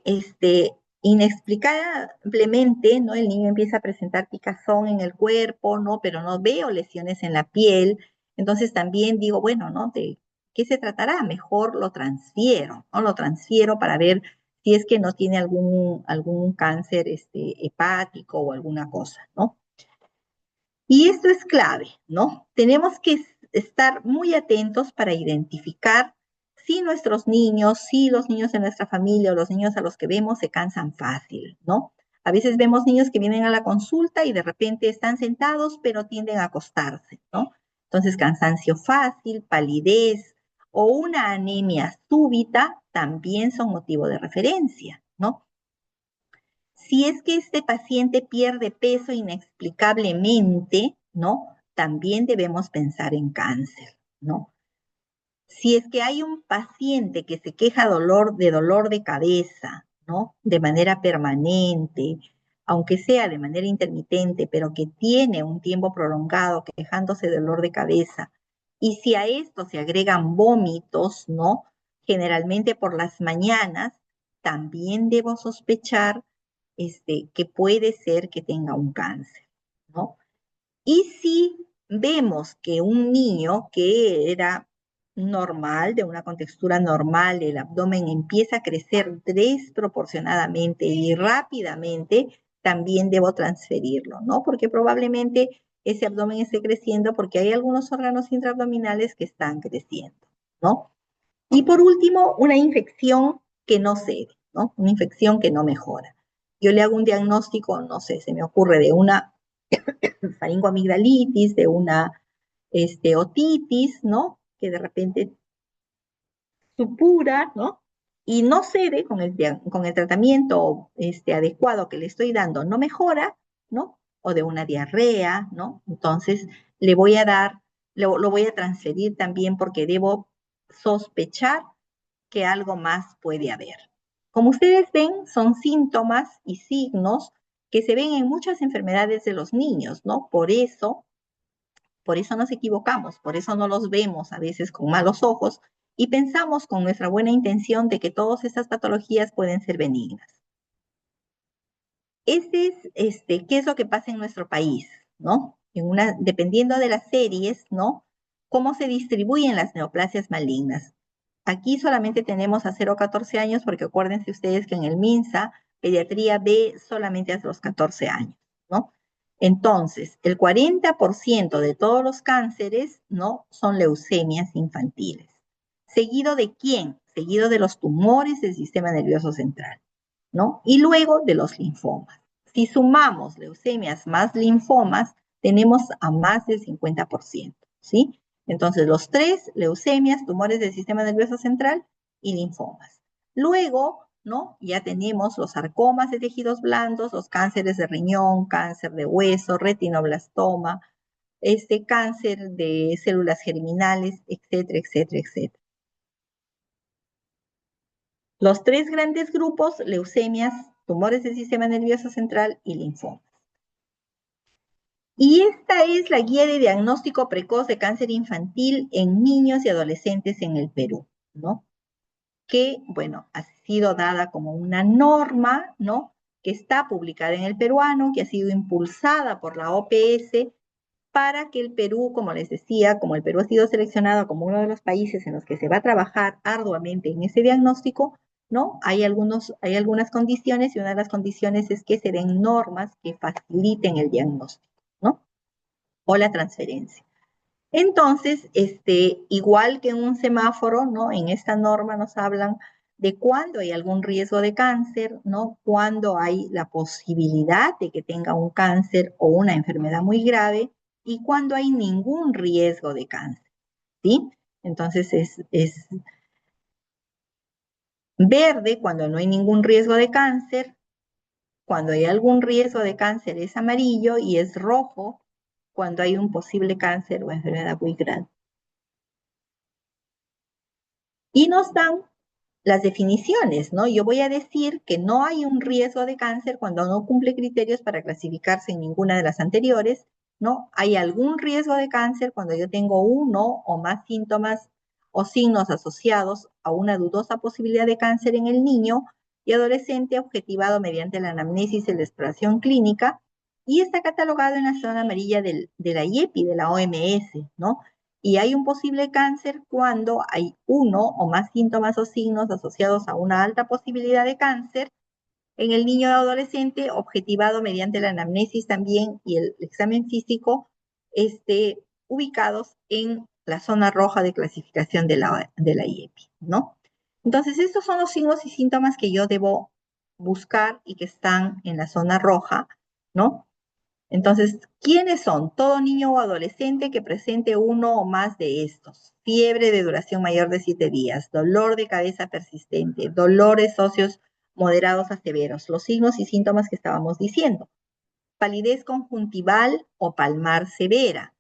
inexplicablemente, ¿no? El niño empieza a presentar picazón en el cuerpo, ¿no? Pero no veo lesiones en la piel, entonces también digo, bueno, ¿no? ¿De qué se tratará? Mejor lo transfiero, ¿no? Lo transfiero para ver si es que no tiene algún cáncer hepático o alguna cosa, ¿no? Y esto es clave, ¿no? Tenemos que estar muy atentos para identificar si nuestros niños, si los niños de nuestra familia o los niños a los que vemos se cansan fácil, ¿no? A veces vemos niños que vienen a la consulta y de repente están sentados, pero tienden a acostarse, ¿no? Entonces, cansancio fácil, palidez o una anemia súbita también son motivo de referencia, ¿no? Si es que este paciente pierde peso inexplicablemente, ¿no? También debemos pensar en cáncer, ¿no? Si es que hay un paciente que se queja de dolor de cabeza, ¿no? De manera permanente, aunque sea de manera intermitente, pero que tiene un tiempo prolongado quejándose de dolor de cabeza, y si a esto se agregan vómitos, ¿no? Generalmente por las mañanas, también debo sospechar que puede ser que tenga un cáncer, ¿no? Y si vemos que un niño que era normal, de una contextura normal, el abdomen empieza a crecer desproporcionadamente y rápidamente, también debo transferirlo, ¿no? Porque probablemente ese abdomen esté creciendo porque hay algunos órganos intraabdominales que están creciendo, ¿no? Y por último, una infección que no cede, ¿no? Una infección que no mejora. Yo le hago un diagnóstico, no sé, se me ocurre de una faringoamigdalitis, de una otitis, ¿no? Que de repente supura, ¿no? Y no cede con el tratamiento adecuado que le estoy dando, no mejora, ¿no? O de una diarrea, ¿no? Entonces le voy a dar, lo voy a transferir también porque debo sospechar que algo más puede haber. Como ustedes ven, son síntomas y signos que se ven en muchas enfermedades de los niños, ¿no? Por eso nos equivocamos, por eso no los vemos a veces con malos ojos y pensamos con nuestra buena intención de que todas estas patologías pueden ser benignas. ¿Qué es lo que pasa en nuestro país, no? Dependiendo de las series, ¿no? ¿Cómo se distribuyen las neoplasias malignas? Aquí solamente tenemos a 0 a 14 años porque acuérdense ustedes que en el MINSA, pediatría ve solamente hasta los 14 años, ¿no? Entonces, el 40% de todos los cánceres, ¿no?, son leucemias infantiles. ¿Seguido de quién? Seguido de los tumores del sistema nervioso central, ¿no? Y luego de los linfomas. Si sumamos leucemias más linfomas, tenemos a más del 50%, ¿sí? Entonces, los tres, leucemias, tumores del sistema nervioso central y linfomas. Luego, ¿no?, ya tenemos los sarcomas de tejidos blandos, los cánceres de riñón, cáncer de hueso, retinoblastoma, cáncer de células germinales, etcétera, etcétera, etcétera. Los tres grandes grupos, leucemias, tumores del sistema nervioso central y linfomas. Y esta es la guía de diagnóstico precoz de cáncer infantil en niños y adolescentes en el Perú, ¿no? Que, bueno, ha sido dada como una norma, ¿no?, que está publicada en el peruano, que ha sido impulsada por la OPS para que el Perú, como les decía, como el Perú ha sido seleccionado como uno de los países en los que se va a trabajar arduamente en ese diagnóstico, ¿no? Hay algunas condiciones y una de las condiciones es que se den normas que faciliten el diagnóstico, ¿no?, o la transferencia. Entonces, igual que en un semáforo, ¿no?, en esta norma nos hablan de cuándo hay algún riesgo de cáncer, ¿no?, cuándo hay la posibilidad de que tenga un cáncer o una enfermedad muy grave y cuándo hay ningún riesgo de cáncer, ¿sí? Entonces es verde cuando no hay ningún riesgo de cáncer, cuando hay algún riesgo de cáncer es amarillo y es rojo cuando hay un posible cáncer o enfermedad muy grave. Y nos dan las definiciones, ¿no? Yo voy a decir que no hay un riesgo de cáncer cuando no cumple criterios para clasificarse en ninguna de las anteriores, ¿no? Hay algún riesgo de cáncer cuando yo tengo uno o más síntomas o signos asociados a una dudosa posibilidad de cáncer en el niño y adolescente objetivado mediante la anamnesis y la exploración clínica, y está catalogado en la zona amarilla de la IEPI, de la OMS, ¿no? Y hay un posible cáncer cuando hay uno o más síntomas o signos asociados a una alta posibilidad de cáncer en el niño o adolescente, objetivado mediante la anamnesis también y el examen físico, ubicados en la zona roja de clasificación de la IEPI, ¿no? Entonces, estos son los signos y síntomas que yo debo buscar y que están en la zona roja, ¿no? Entonces, ¿quiénes son? Todo niño o adolescente que presente uno o más de estos. Fiebre de duración mayor de 7 días, dolor de cabeza persistente, dolores óseos moderados a severos, los signos y síntomas que estábamos diciendo. Palidez conjuntival o palmar severa.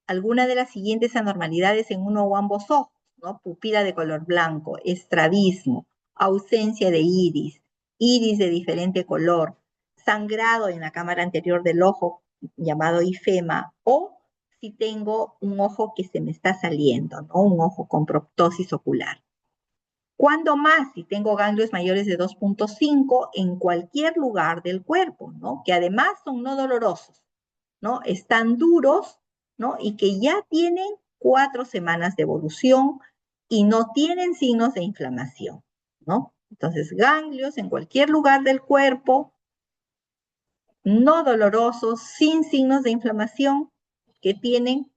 Alguna de las siguientes anormalidades en uno o ambos ojos, ¿no? Pupila de color blanco, estrabismo, ausencia de iris de diferente color, sangrado en la cámara anterior del ojo, llamado ifema, o si tengo un ojo que se me está saliendo, ¿no?, un ojo con proptosis ocular. ¿Cuándo más? Si tengo ganglios mayores de 2.5 en cualquier lugar del cuerpo, ¿no?, que además son no dolorosos, ¿no?, están duros, ¿no?, y que ya tienen 4 semanas de evolución y no tienen signos de inflamación, ¿no? Entonces, ganglios en cualquier lugar del cuerpo, no dolorosos, sin signos de inflamación, que tienen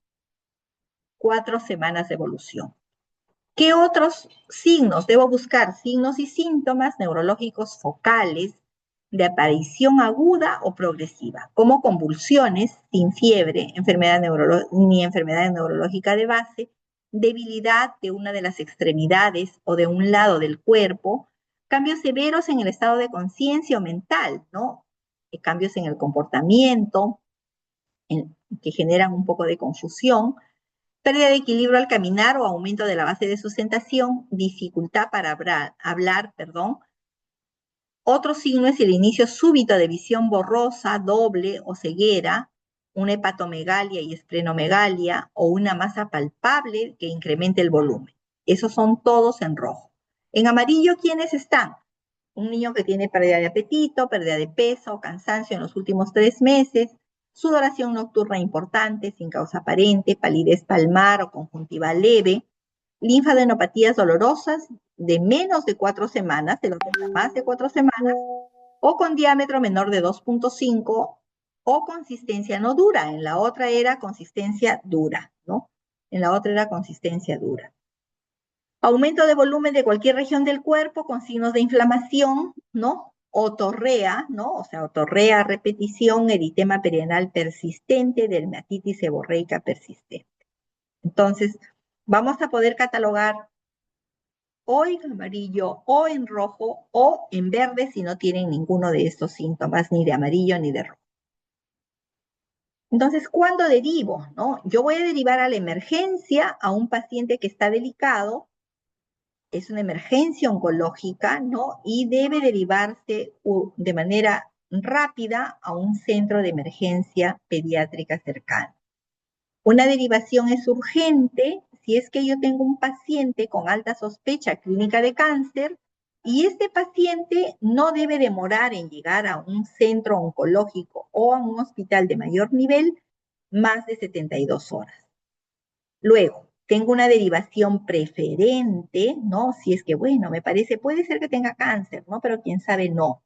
4 semanas de evolución. ¿Qué otros signos? Debo buscar signos y síntomas neurológicos focales de aparición aguda o progresiva, como convulsiones, sin fiebre, ni enfermedad neurológica de base, debilidad de una de las extremidades o de un lado del cuerpo, cambios severos en el estado de conciencia o mental, ¿no? Cambios en el comportamiento, que generan un poco de confusión, pérdida de equilibrio al caminar o aumento de la base de sustentación, dificultad para hablar. Otro signo es el inicio súbito de visión borrosa, doble o ceguera, una hepatomegalia y esplenomegalia o una masa palpable que incremente el volumen. Esos son todos en rojo. En amarillo, ¿quiénes están? Un niño que tiene pérdida de apetito, pérdida de peso o cansancio en los últimos 3 meses, sudoración nocturna importante, sin causa aparente, palidez palmar o conjuntiva leve, linfadenopatías dolorosas de menos de 4 semanas, el otro era más de 4 semanas, o con diámetro menor de 2.5 o consistencia no dura. En la otra era consistencia dura, ¿no? En la otra era consistencia dura. Aumento de volumen de cualquier región del cuerpo con signos de inflamación, ¿no? Otorrea, ¿no? O sea, otorrea a repetición, eritema perianal persistente, dermatitis seborreica persistente. Entonces, vamos a poder catalogar o en amarillo, o en rojo, o en verde si no tienen ninguno de estos síntomas, ni de amarillo ni de rojo. Entonces, ¿cuándo derivo? ¿No? Yo voy a derivar a la emergencia a un paciente que está delicado, es una emergencia oncológica, ¿no? Y debe derivarse de manera rápida a un centro de emergencia pediátrica cercano. Una derivación es urgente si es que yo tengo un paciente con alta sospecha clínica de cáncer y este paciente no debe demorar en llegar a un centro oncológico o a un hospital de mayor nivel más de 72 horas. Luego, tengo una derivación preferente, ¿no? Si es que, bueno, me parece, puede ser que tenga cáncer, ¿no? Pero quién sabe no,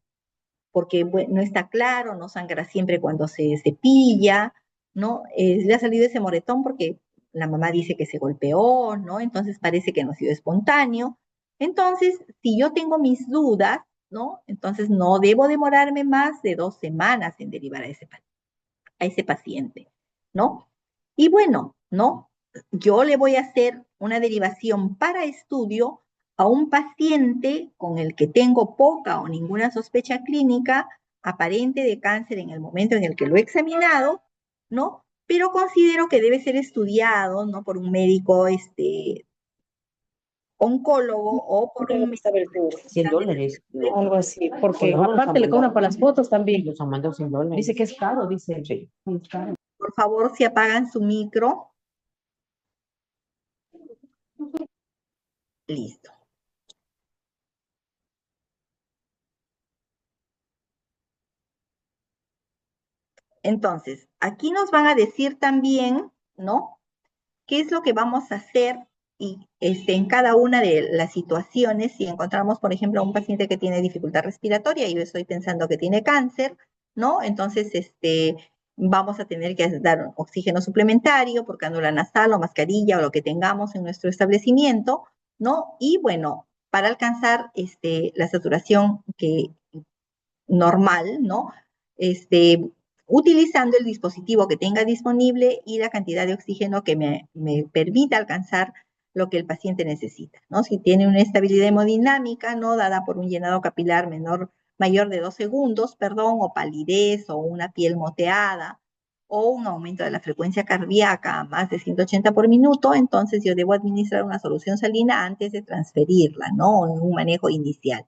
porque bueno, no está claro, no sangra siempre cuando se cepilla, ¿no? Le ha salido ese moretón porque la mamá dice que se golpeó, ¿no? Entonces parece que no ha sido espontáneo. Entonces, si yo tengo mis dudas, ¿no? Entonces no debo demorarme más de 2 semanas en derivar a ese paciente, ¿no? Y bueno, ¿no? Yo le voy a hacer una derivación para estudio a un paciente con el que tengo poca o ninguna sospecha clínica aparente de cáncer en el momento en el que lo he examinado, ¿no? Pero considero que debe ser estudiado, ¿no? Por un médico, oncólogo o por un médico. $100, algo así, porque aparte le cobran para las fotos también. Los han mandado $100. Dice que es caro, dice. Sí, es caro. Por favor, si apagan su micro. Listo. Entonces, aquí nos van a decir también, ¿no? ¿Qué es lo que vamos a hacer y en cada una de las situaciones? Si encontramos, por ejemplo, a un paciente que tiene dificultad respiratoria y yo estoy pensando que tiene cáncer, ¿no? Entonces, vamos a tener que dar oxígeno suplementario por cánula nasal o mascarilla o lo que tengamos en nuestro establecimiento, ¿no? Y bueno, para alcanzar la saturación normal, ¿no? Utilizando el dispositivo que tenga disponible y la cantidad de oxígeno que me permita alcanzar lo que el paciente necesita, ¿no? Si tiene una estabilidad hemodinámica, ¿no? Dada por un llenado capilar mayor de 2 segundos, perdón, o palidez, o una piel moteada, o un aumento de la frecuencia cardíaca a más de 180 por minuto, entonces yo debo administrar una solución salina antes de transferirla, ¿no? En un manejo inicial.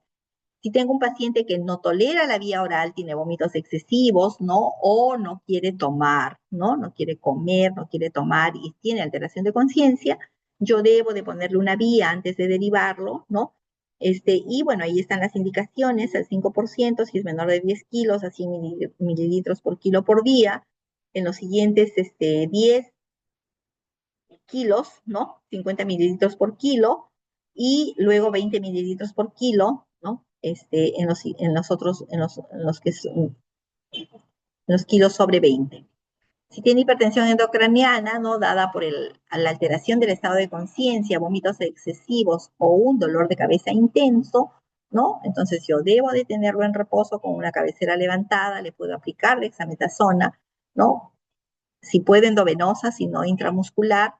Si tengo un paciente que no tolera la vía oral, tiene vómitos excesivos, ¿no? O no quiere tomar, ¿no? No quiere comer, no quiere tomar y tiene alteración de conciencia, yo debo de ponerle una vía antes de derivarlo, ¿no? Y bueno, ahí están las indicaciones, al 5%, si es menor de 10 kilos, a 100 mililitros por kilo por día. En los siguientes 10 kilos, ¿no? 50 mililitros por kilo y luego 20 mililitros por kilo, ¿no? En los kilos sobre 20. Si tiene hipertensión endocraniana, ¿no? Dada por la alteración del estado de conciencia, vómitos excesivos o un dolor de cabeza intenso, ¿no? Entonces yo debo de tenerlo en reposo con una cabecera levantada, le puedo aplicar dexametasona, ¿no? Si puede endovenosa, si no intramuscular,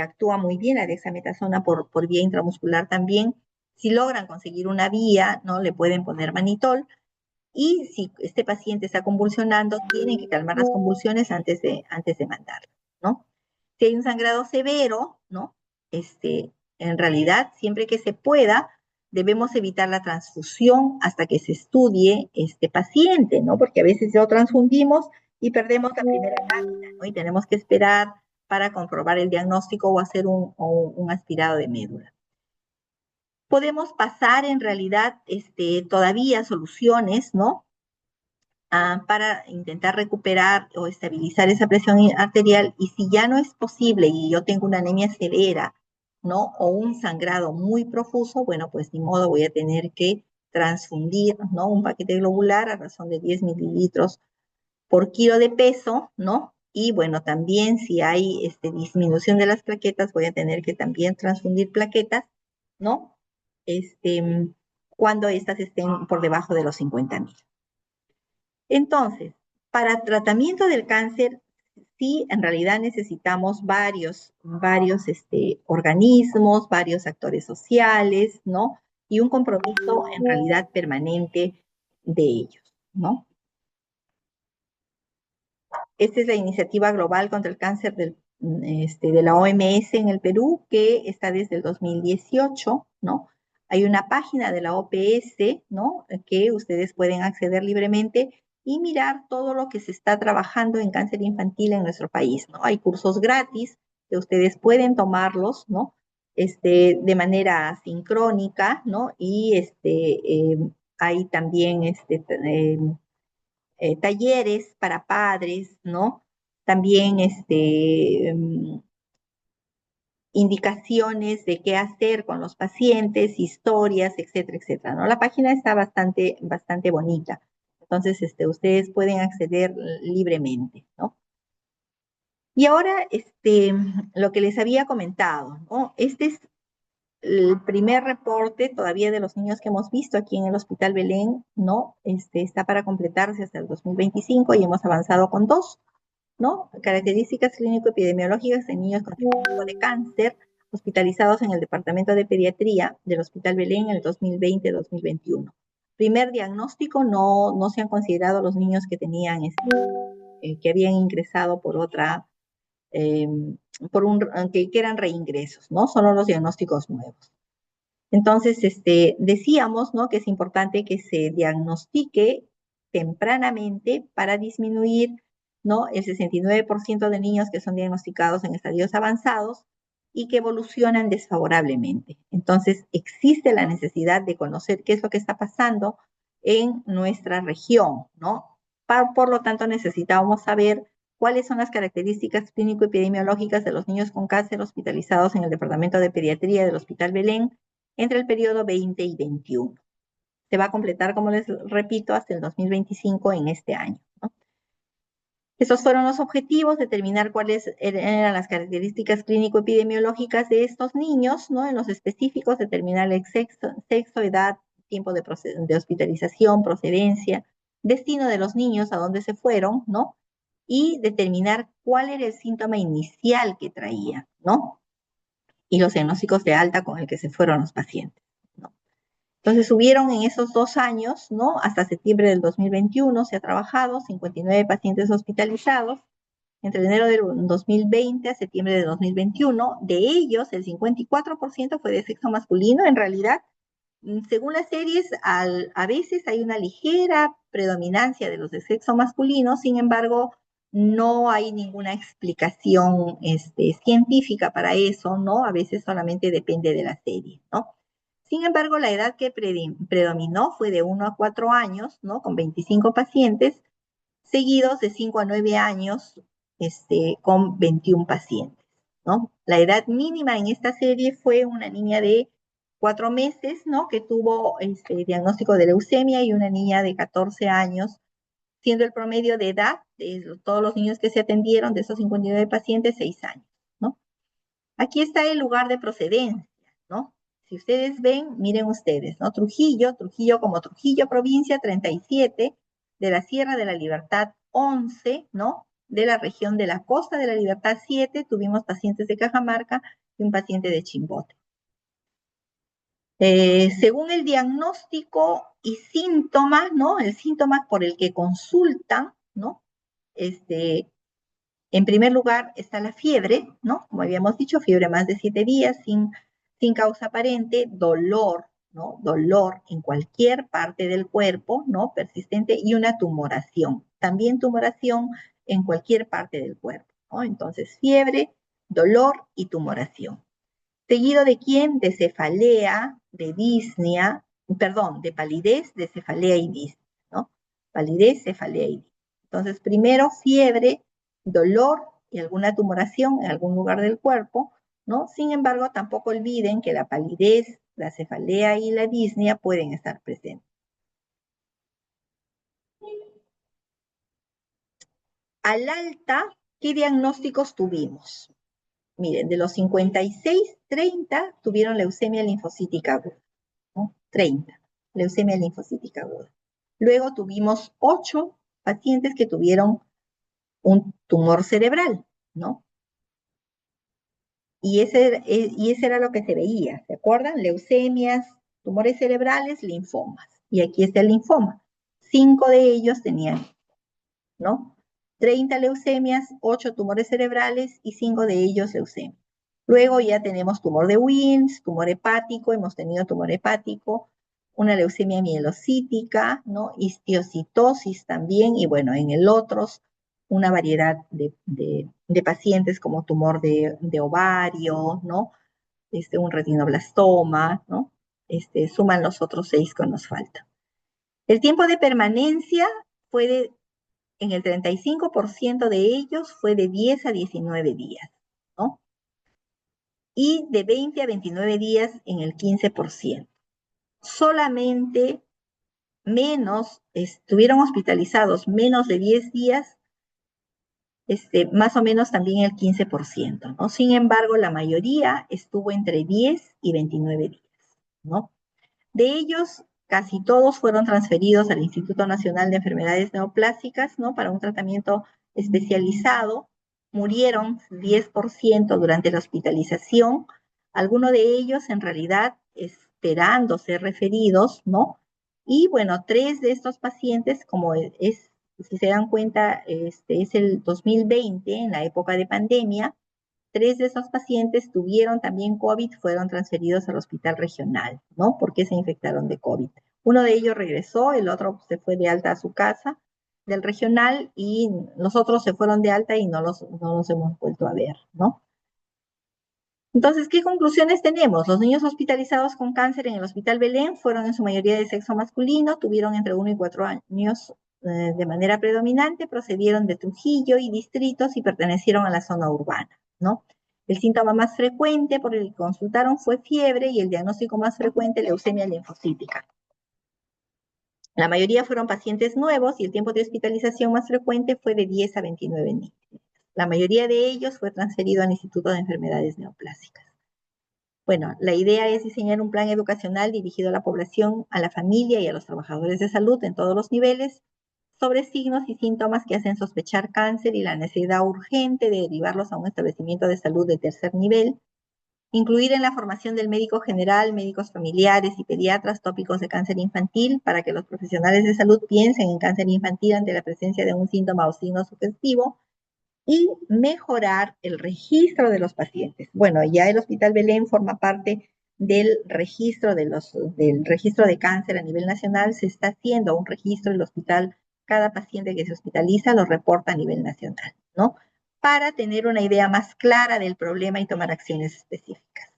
actúa muy bien la dexametasona por vía intramuscular también. Si logran conseguir una vía, ¿no? Le pueden poner manitol. Y si este paciente está convulsionando, tienen que calmar las convulsiones antes de mandarlo, ¿no? Si hay un sangrado severo, ¿no? En realidad, siempre que se pueda, debemos evitar la transfusión hasta que se estudie este paciente, ¿no? Porque a veces lo transfundimos y perdemos la primera lámina, ¿no? Y tenemos que esperar para comprobar el diagnóstico o hacer un aspirado de médula. Podemos pasar en realidad todavía soluciones, ¿no? para intentar recuperar o estabilizar esa presión arterial, y si ya no es posible y yo tengo una anemia severa, ¿no? O un sangrado muy profuso, bueno, pues ni modo, voy a tener que transfundir, ¿no? Un paquete globular a razón de 10 mililitros por kilo de peso, ¿no? Y bueno, también si hay disminución de las plaquetas, voy a tener que también transfundir plaquetas, ¿no? Cuando estas estén por debajo de los 50.000. Entonces, para tratamiento del cáncer, sí, en realidad necesitamos varios organismos, varios actores sociales, ¿no? Y un compromiso en realidad permanente de ellos, ¿no? Esta es la iniciativa global contra el cáncer de la OMS en el Perú, que está desde el 2018, ¿no? Hay una página de la OPS, ¿no? Que ustedes pueden acceder libremente y mirar todo lo que se está trabajando en cáncer infantil en nuestro país, ¿no? Hay cursos gratis que ustedes pueden tomarlos, ¿no? De manera sincrónica, ¿no? Y hay también talleres para padres, ¿no? También indicaciones de qué hacer con los pacientes, historias, etcétera, etcétera, ¿no? La página está bastante bonita. Entonces, ustedes pueden acceder libremente, ¿no? Y ahora, lo que les había comentado, ¿no? Este es el primer reporte todavía de los niños que hemos visto aquí en el Hospital Belén, ¿no? Está para completarse hasta el 2025 y hemos avanzado con 2, ¿no? Características clínico-epidemiológicas en niños con diagnóstico de cáncer hospitalizados en el Departamento de Pediatría del Hospital Belén en el 2020-2021. Primer diagnóstico, no se han considerado los niños que tenían, que habían ingresado por otra, que eran reingresos, ¿no? Solo los diagnósticos nuevos. Entonces, decíamos, ¿no? Que es importante que se diagnostique tempranamente para disminuir, ¿no? El 69% de niños que son diagnosticados en estadios avanzados y que evolucionan desfavorablemente. Entonces, existe la necesidad de conocer qué es lo que está pasando en nuestra región, ¿no? Por lo tanto, necesitábamos saber cuáles son las características clínico-epidemiológicas de los niños con cáncer hospitalizados en el Departamento de Pediatría del Hospital Belén entre el periodo 20 y 21. Se va a completar, como les repito, hasta el 2025 en este año, ¿no? Esos fueron los objetivos, determinar cuáles eran las características clínico-epidemiológicas de estos niños, ¿no? En los específicos, determinar el sexo, edad, tiempo de hospitalización, procedencia, destino de los niños, a dónde se fueron, ¿no? Y determinar cuál era el síntoma inicial que traía, ¿no? Y los diagnósticos de alta con el que se fueron los pacientes, ¿no? Entonces hubieron en esos 2 años, ¿no? Hasta septiembre del 2021 se ha trabajado 59 pacientes hospitalizados, entre enero del 2020 a septiembre de 2021. De ellos, el 54% fue de sexo masculino. En realidad, según las series, a veces hay una ligera predominancia de los de sexo masculino, sin embargo, no hay ninguna explicación científica para eso, ¿no? A veces solamente depende de la serie, ¿no? Sin embargo, la edad que predominó fue de 1 a 4 años, ¿no? Con 25 pacientes, seguidos de 5 a 9 años, con 21 pacientes, ¿no? La edad mínima en esta serie fue una niña de 4 meses, ¿no? Que tuvo diagnóstico de leucemia, y una niña de 14 años, siendo el promedio de edad de todos los niños que se atendieron, de esos 59 pacientes, 6 años, ¿no? Aquí está el lugar de procedencia, ¿no? Si ustedes ven, miren ustedes, ¿no? Trujillo como Trujillo provincia, 37, de la Sierra de la Libertad, 11, ¿no? De la región de la Costa de la Libertad, 7, tuvimos pacientes de Cajamarca y un paciente de Chimbote. Según el diagnóstico y síntomas, ¿no? El síntoma por el que consultan, ¿no? En primer lugar está la fiebre, ¿no? Como habíamos dicho, fiebre más de 7 días sin causa aparente, dolor, ¿no? Dolor en cualquier parte del cuerpo, ¿no? Persistente, y una tumoración. También tumoración en cualquier parte del cuerpo, ¿no? Entonces, fiebre, dolor y tumoración. Seguido de ¿quién? De cefalea, de disnea, perdón, de palidez, de cefalea y disnea, ¿no? palidez, cefalea y edema. Entonces, primero fiebre, dolor y alguna tumoración en algún lugar del cuerpo, ¿no? Sin embargo, tampoco olviden que la palidez, la cefalea y la disnea pueden estar presentes. Al alta, ¿qué diagnósticos tuvimos? Miren, de los 56, 30 tuvieron leucemia linfocítica aguda, ¿no? 30, leucemia linfocítica aguda. Luego tuvimos 8 pacientes que tuvieron un tumor cerebral, ¿no? Y ese era lo que se veía, ¿se acuerdan? Leucemias, tumores cerebrales, linfomas. Y aquí está el linfoma. 5 de ellos tenían, ¿no? 30 leucemias, 8 tumores cerebrales y 5 de ellos leucemia. Luego ya tenemos tumor de Wilms, tumor hepático, hemos tenido tumor hepático, una leucemia mielocítica, ¿no? Histiocitosis también, y bueno, en el otros, una variedad de pacientes como tumor de ovario, ¿no? Un retinoblastoma, ¿no? Suman los otros 6 que nos faltan. El tiempo de permanencia fue en el 35% de ellos fue de 10 a 19 días, ¿no? Y de 20 a 29 días en el 15%. Solamente estuvieron hospitalizados menos de 10 días, más o menos también el 15%, ¿no? Sin embargo, la mayoría estuvo entre 10 y 29 días, ¿no? De ellos, casi todos fueron transferidos al Instituto Nacional de Enfermedades Neoplásicas, ¿no? Para un tratamiento especializado. Murieron 10% durante la hospitalización. Algunos de ellos, en realidad, esperando ser referidos, ¿no? Y bueno, 3 de estos pacientes, como si se dan cuenta, es el 2020, en la época de pandemia, 3 de esos pacientes tuvieron también COVID, fueron transferidos al hospital regional, ¿no? Porque se infectaron de COVID. Uno de ellos regresó, el otro se fue de alta a su casa del regional y los otros se fueron de alta y no los hemos vuelto a ver, ¿no? Entonces, ¿qué conclusiones tenemos? Los niños hospitalizados con cáncer en el Hospital Belén fueron en su mayoría de sexo masculino, tuvieron entre 1 y 4 años de manera predominante, procedieron de Trujillo y distritos y pertenecieron a la zona urbana, ¿no? El síntoma más frecuente por el que consultaron fue fiebre y el diagnóstico más frecuente, leucemia linfocítica. La mayoría fueron pacientes nuevos y el tiempo de hospitalización más frecuente fue de 10 a 29 días. La mayoría de ellos fue transferido al Instituto de Enfermedades Neoplásicas. Bueno, la idea es diseñar un plan educacional dirigido a la población, a la familia y a los trabajadores de salud en todos los niveles sobre signos y síntomas que hacen sospechar cáncer y la necesidad urgente de derivarlos a un establecimiento de salud de tercer nivel. Incluir en la formación del médico general, médicos familiares y pediatras tópicos de cáncer infantil para que los profesionales de salud piensen en cáncer infantil ante la presencia de un síntoma o signo sugestivo. Y mejorar el registro de los pacientes. Bueno, ya el Hospital Belén forma parte del registro de cáncer a nivel nacional. Se está haciendo un registro del hospital. Cada paciente que se hospitaliza lo reporta a nivel nacional, ¿no? Para tener una idea más clara del problema y tomar acciones específicas.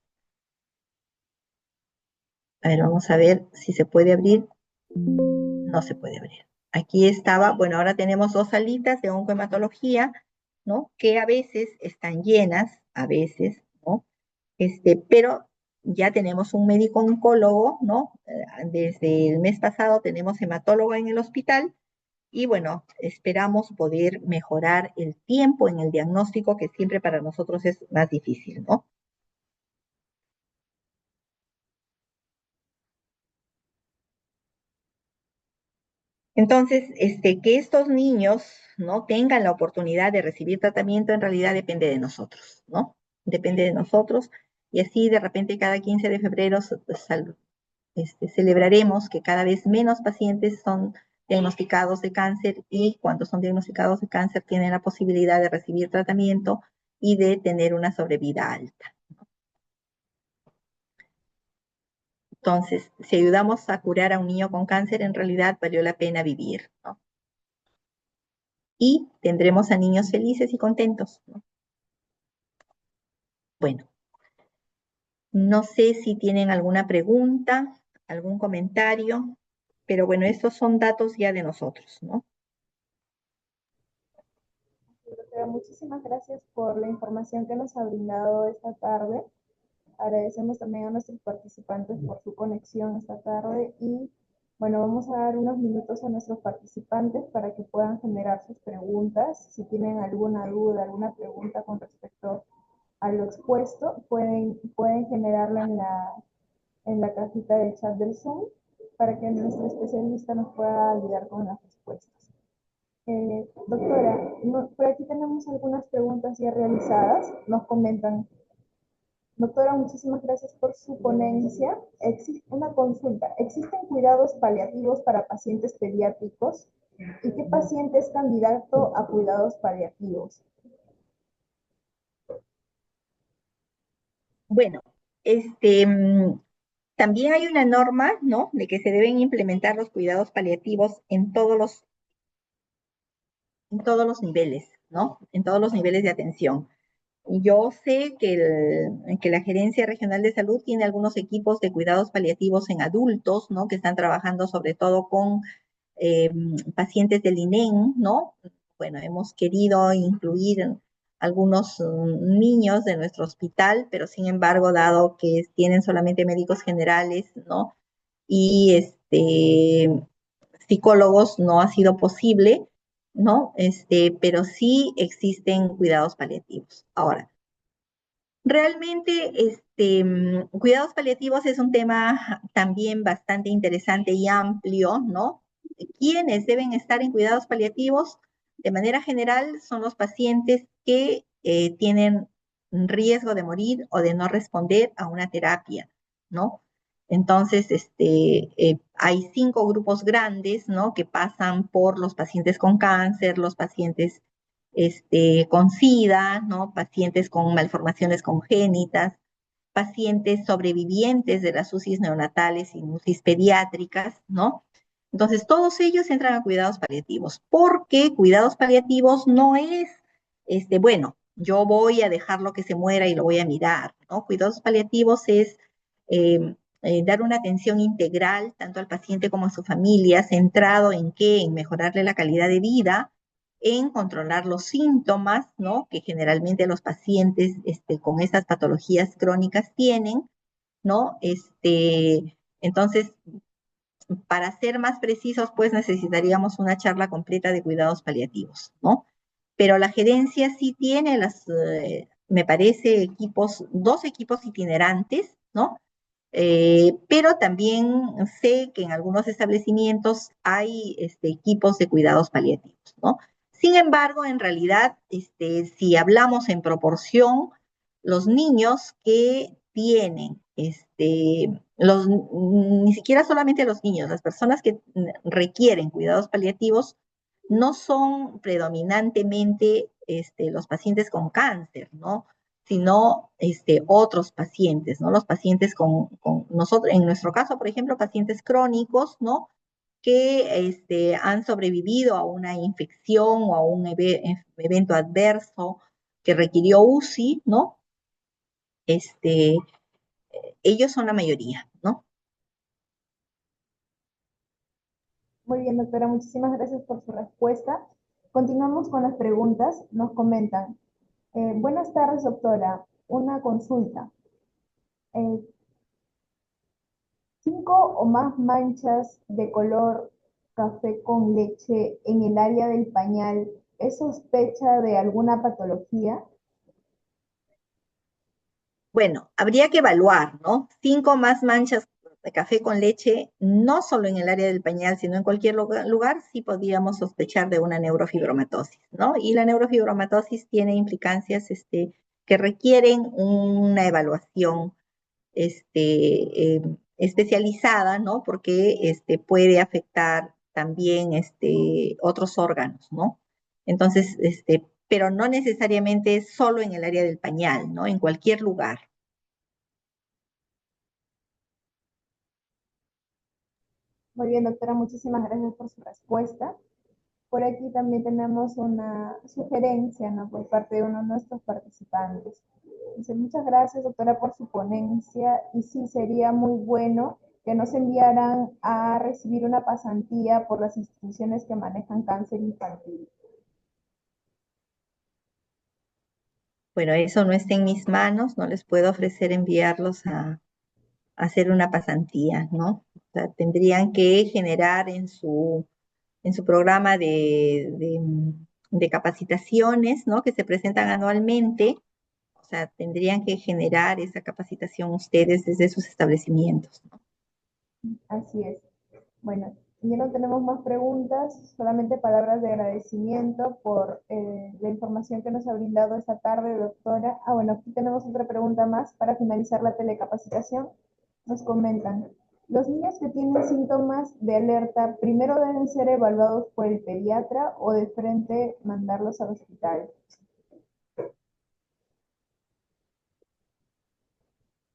A ver, vamos a ver si se puede abrir. No se puede abrir. Aquí estaba, bueno, ahora tenemos 2 salitas de oncohematología, ¿no? Que a veces están llenas, a veces, ¿no? Pero ya tenemos un médico oncólogo, ¿no? Desde el mes pasado tenemos hematólogo en el hospital y bueno, esperamos poder mejorar el tiempo en el diagnóstico, que siempre para nosotros es más difícil, ¿no? Entonces, que estos niños, ¿no? Tengan la oportunidad de recibir tratamiento en realidad depende de nosotros, ¿no? Depende de nosotros y así de repente cada 15 de febrero celebraremos que cada vez menos pacientes son diagnosticados de cáncer y cuando son diagnosticados de cáncer tienen la posibilidad de recibir tratamiento y de tener una sobrevida alta. Entonces, si ayudamos a curar a un niño con cáncer, en realidad valió la pena vivir, ¿no? Y tendremos a niños felices y contentos, ¿no? Bueno, no sé si tienen alguna pregunta, algún comentario. Pero bueno, estos son datos ya de nosotros, ¿no? Doctora, muchísimas gracias por la información que nos ha brindado esta tarde. Agradecemos también a nuestros participantes por su conexión esta tarde y bueno, vamos a dar unos minutos a nuestros participantes para que puedan generar sus preguntas. Si tienen alguna duda, alguna pregunta con respecto a lo expuesto, pueden generarla en la cajita del chat del Zoom para que nuestro especialista nos pueda ayudar con las respuestas. Doctora, por aquí tenemos algunas preguntas ya realizadas. Nos comentan: doctora, muchísimas gracias por su ponencia. Existe una consulta. ¿Existen cuidados paliativos para pacientes pediátricos? ¿Y qué paciente es candidato a cuidados paliativos? Bueno, también hay una norma, ¿no? De que se deben implementar los cuidados paliativos en todos los niveles, ¿no? En todos los niveles de atención. Yo sé que la Gerencia Regional de Salud tiene algunos equipos de cuidados paliativos en adultos, ¿no? Que están trabajando sobre todo con pacientes del INEM, ¿no? Bueno, hemos querido incluir algunos niños de nuestro hospital, pero sin embargo, dado que tienen solamente médicos generales, ¿no? Y psicólogos, no ha sido posible, ¿no? Pero sí existen cuidados paliativos. Ahora, realmente, cuidados paliativos es un tema también bastante interesante y amplio, ¿no? ¿Quiénes deben estar en cuidados paliativos? De manera general, son los pacientes que tienen riesgo de morir o de no responder a una terapia, ¿no? Entonces, hay 5 grupos grandes, ¿no? Que pasan por los pacientes con cáncer, los pacientes con SIDA, ¿no? Pacientes con malformaciones congénitas, pacientes sobrevivientes de las UCIs neonatales y UCIs pediátricas, ¿no? Entonces, todos ellos entran a cuidados paliativos, porque cuidados paliativos no es, bueno, yo voy a dejarlo que se muera y lo voy a mirar, ¿no? Cuidados paliativos es dar una atención integral tanto al paciente como a su familia, centrado en qué, en mejorarle la calidad de vida, en controlar los síntomas, ¿no? Que generalmente los pacientes con estas patologías crónicas tienen, ¿no? Entonces, para ser más precisos, pues necesitaríamos una charla completa de cuidados paliativos, ¿no? Pero la gerencia sí tiene me parece, 2 equipos itinerantes, ¿no? Pero también sé que en algunos establecimientos hay equipos de cuidados paliativos, ¿no? Sin embargo, en realidad, si hablamos en proporción, los niños que tienen, ni siquiera solamente los niños, las personas que requieren cuidados paliativos no son predominantemente los pacientes con cáncer, ¿no? Sino otros pacientes, ¿no? Los pacientes con nosotros, en nuestro caso, por ejemplo, pacientes crónicos, ¿no? Que han sobrevivido a una infección o a un evento adverso que requirió UCI, ¿no? Ellos son la mayoría, ¿no? Muy bien, doctora, muchísimas gracias por su respuesta. Continuamos con las preguntas. Nos comentan: buenas tardes, doctora. Una consulta. Eh, 5 o más manchas de color café con leche en el área del pañal, ¿es sospecha de alguna patología? Bueno, habría que evaluar, ¿no? 5 más manchas de café con leche, no solo en el área del pañal, sino en cualquier lugar, sí podríamos sospechar de una neurofibromatosis, ¿no? Y la neurofibromatosis tiene implicancias que requieren una evaluación especializada, ¿no? Porque puede afectar también otros órganos, ¿no? Entonces, pero no necesariamente solo en el área del pañal, ¿no? En cualquier lugar. Muy bien, doctora, muchísimas gracias por su respuesta. Por aquí también tenemos una sugerencia, ¿no? Por parte de uno de nuestros participantes. Dice: muchas gracias, doctora, por su ponencia, y sí, sería muy bueno que nos enviaran a recibir una pasantía por las instituciones que manejan cáncer infantil. Bueno, eso no está en mis manos, no les puedo ofrecer enviarlos a hacer una pasantía, ¿no? O sea, tendrían que generar en su programa de capacitaciones, ¿no? Que se presentan anualmente, o sea, tendrían que generar esa capacitación ustedes desde sus establecimientos, ¿no? Así es. Bueno, ya no tenemos más preguntas, solamente palabras de agradecimiento por la información que nos ha brindado esta tarde, doctora. Ah, bueno, aquí tenemos otra pregunta más para finalizar la telecapacitación. Nos comentan, los niños que tienen síntomas de alerta, ¿primero deben ser evaluados por el pediatra o de frente mandarlos al hospital?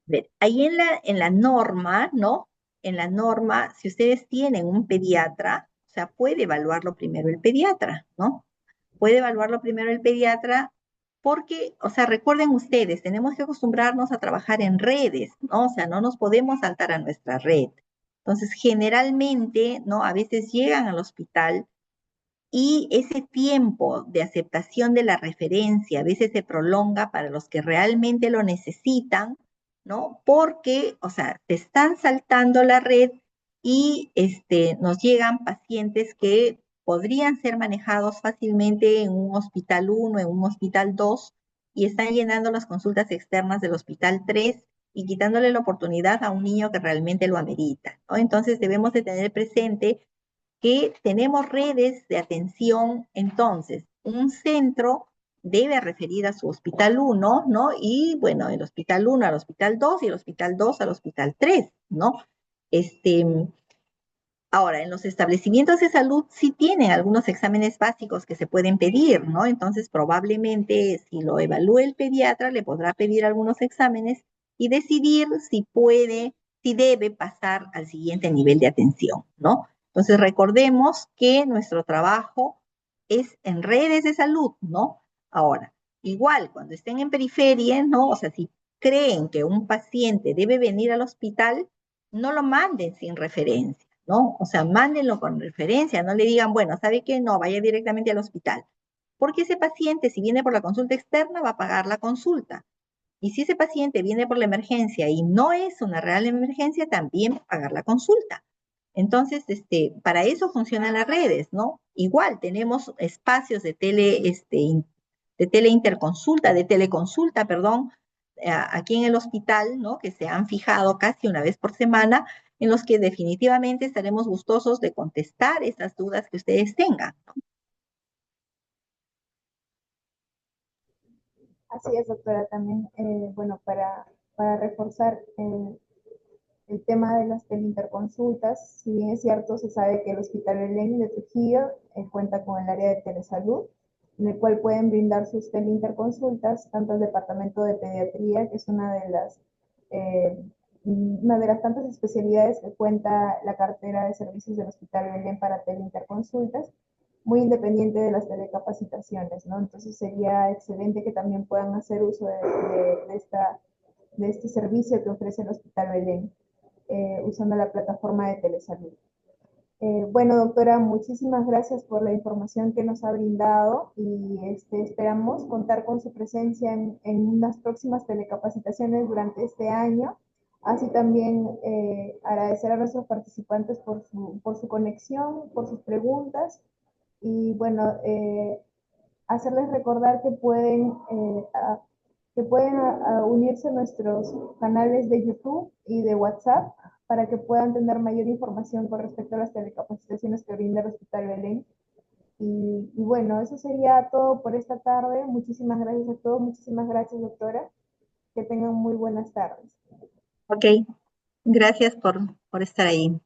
Ver, ahí en la norma, ¿no? En la norma, si ustedes tienen un pediatra, o sea, puede evaluarlo primero el pediatra, ¿no? Puede evaluarlo primero el pediatra porque, o sea, recuerden ustedes, tenemos que acostumbrarnos a trabajar en redes, ¿no? O sea, no nos podemos saltar a nuestra red. Entonces, generalmente, ¿no? A veces llegan al hospital y ese tiempo de aceptación de la referencia a veces se prolonga para los que realmente lo necesitan, ¿no? Porque, o sea, te están saltando la red y nos llegan pacientes que podrían ser manejados fácilmente en un hospital 1, en un hospital 2, y están llenando las consultas externas del hospital 3 y quitándole la oportunidad a un niño que realmente lo amerita, ¿no? Entonces debemos de tener presente que tenemos redes de atención, entonces, un centro debe referir a su hospital 1, ¿no? Y bueno, el hospital 1 al hospital 2 y el hospital 2 al hospital 3, ¿no? Este, Ahora, en los establecimientos de salud sí tienen algunos exámenes básicos que se pueden pedir, ¿no? Entonces, probablemente si lo evalúa el pediatra, le podrá pedir algunos exámenes y decidir si puede, si debe pasar al siguiente nivel de atención, ¿no? Entonces, recordemos que nuestro trabajo es en redes de salud, ¿no? Ahora, igual, cuando estén en periferia, ¿no? O sea, si creen que un paciente debe venir al hospital, no lo manden sin referencia, ¿no? O sea, mándenlo con referencia, no le digan, bueno, ¿sabe qué? No, vaya directamente al hospital. Porque ese paciente, si viene por la consulta externa, va a pagar la consulta. Y si ese paciente viene por la emergencia y no es una real emergencia, también va a pagar la consulta. Entonces, para eso funcionan las redes, ¿no? Igual tenemos espacios de teleconsulta, perdón, aquí en el hospital, ¿no? Que se han fijado casi una vez por semana, en los que definitivamente estaremos gustosos de contestar esas dudas que ustedes tengan, ¿no? Así es, doctora, también, bueno, para reforzar el tema de las teleinterconsultas, si bien es cierto, se sabe que el Hospital Belén de Trujillo cuenta con el área de telesalud, en el cual pueden brindar sus teleinterconsultas, tanto el departamento de pediatría, que es eh, una de las tantas especialidades que cuenta la cartera de servicios del Hospital Belén para teleinterconsultas, muy independiente de las telecapacitaciones, ¿no? Entonces sería excelente que también puedan hacer uso de este servicio que ofrece el Hospital Belén, usando la plataforma de telesalud. Bueno, doctora, muchísimas gracias por la información que nos ha brindado y esperamos contar con su presencia en unas próximas telecapacitaciones durante este año. Así también agradecer a nuestros participantes por su conexión, por sus preguntas y bueno, hacerles recordar que pueden unirse a nuestros canales de YouTube y de WhatsApp para que puedan tener mayor información con respecto a las telecapacitaciones que brinda el Hospital Belén. Y bueno, eso sería todo por esta tarde. Muchísimas gracias a todos, muchísimas gracias, doctora. Que tengan muy buenas tardes. Ok, gracias por estar ahí.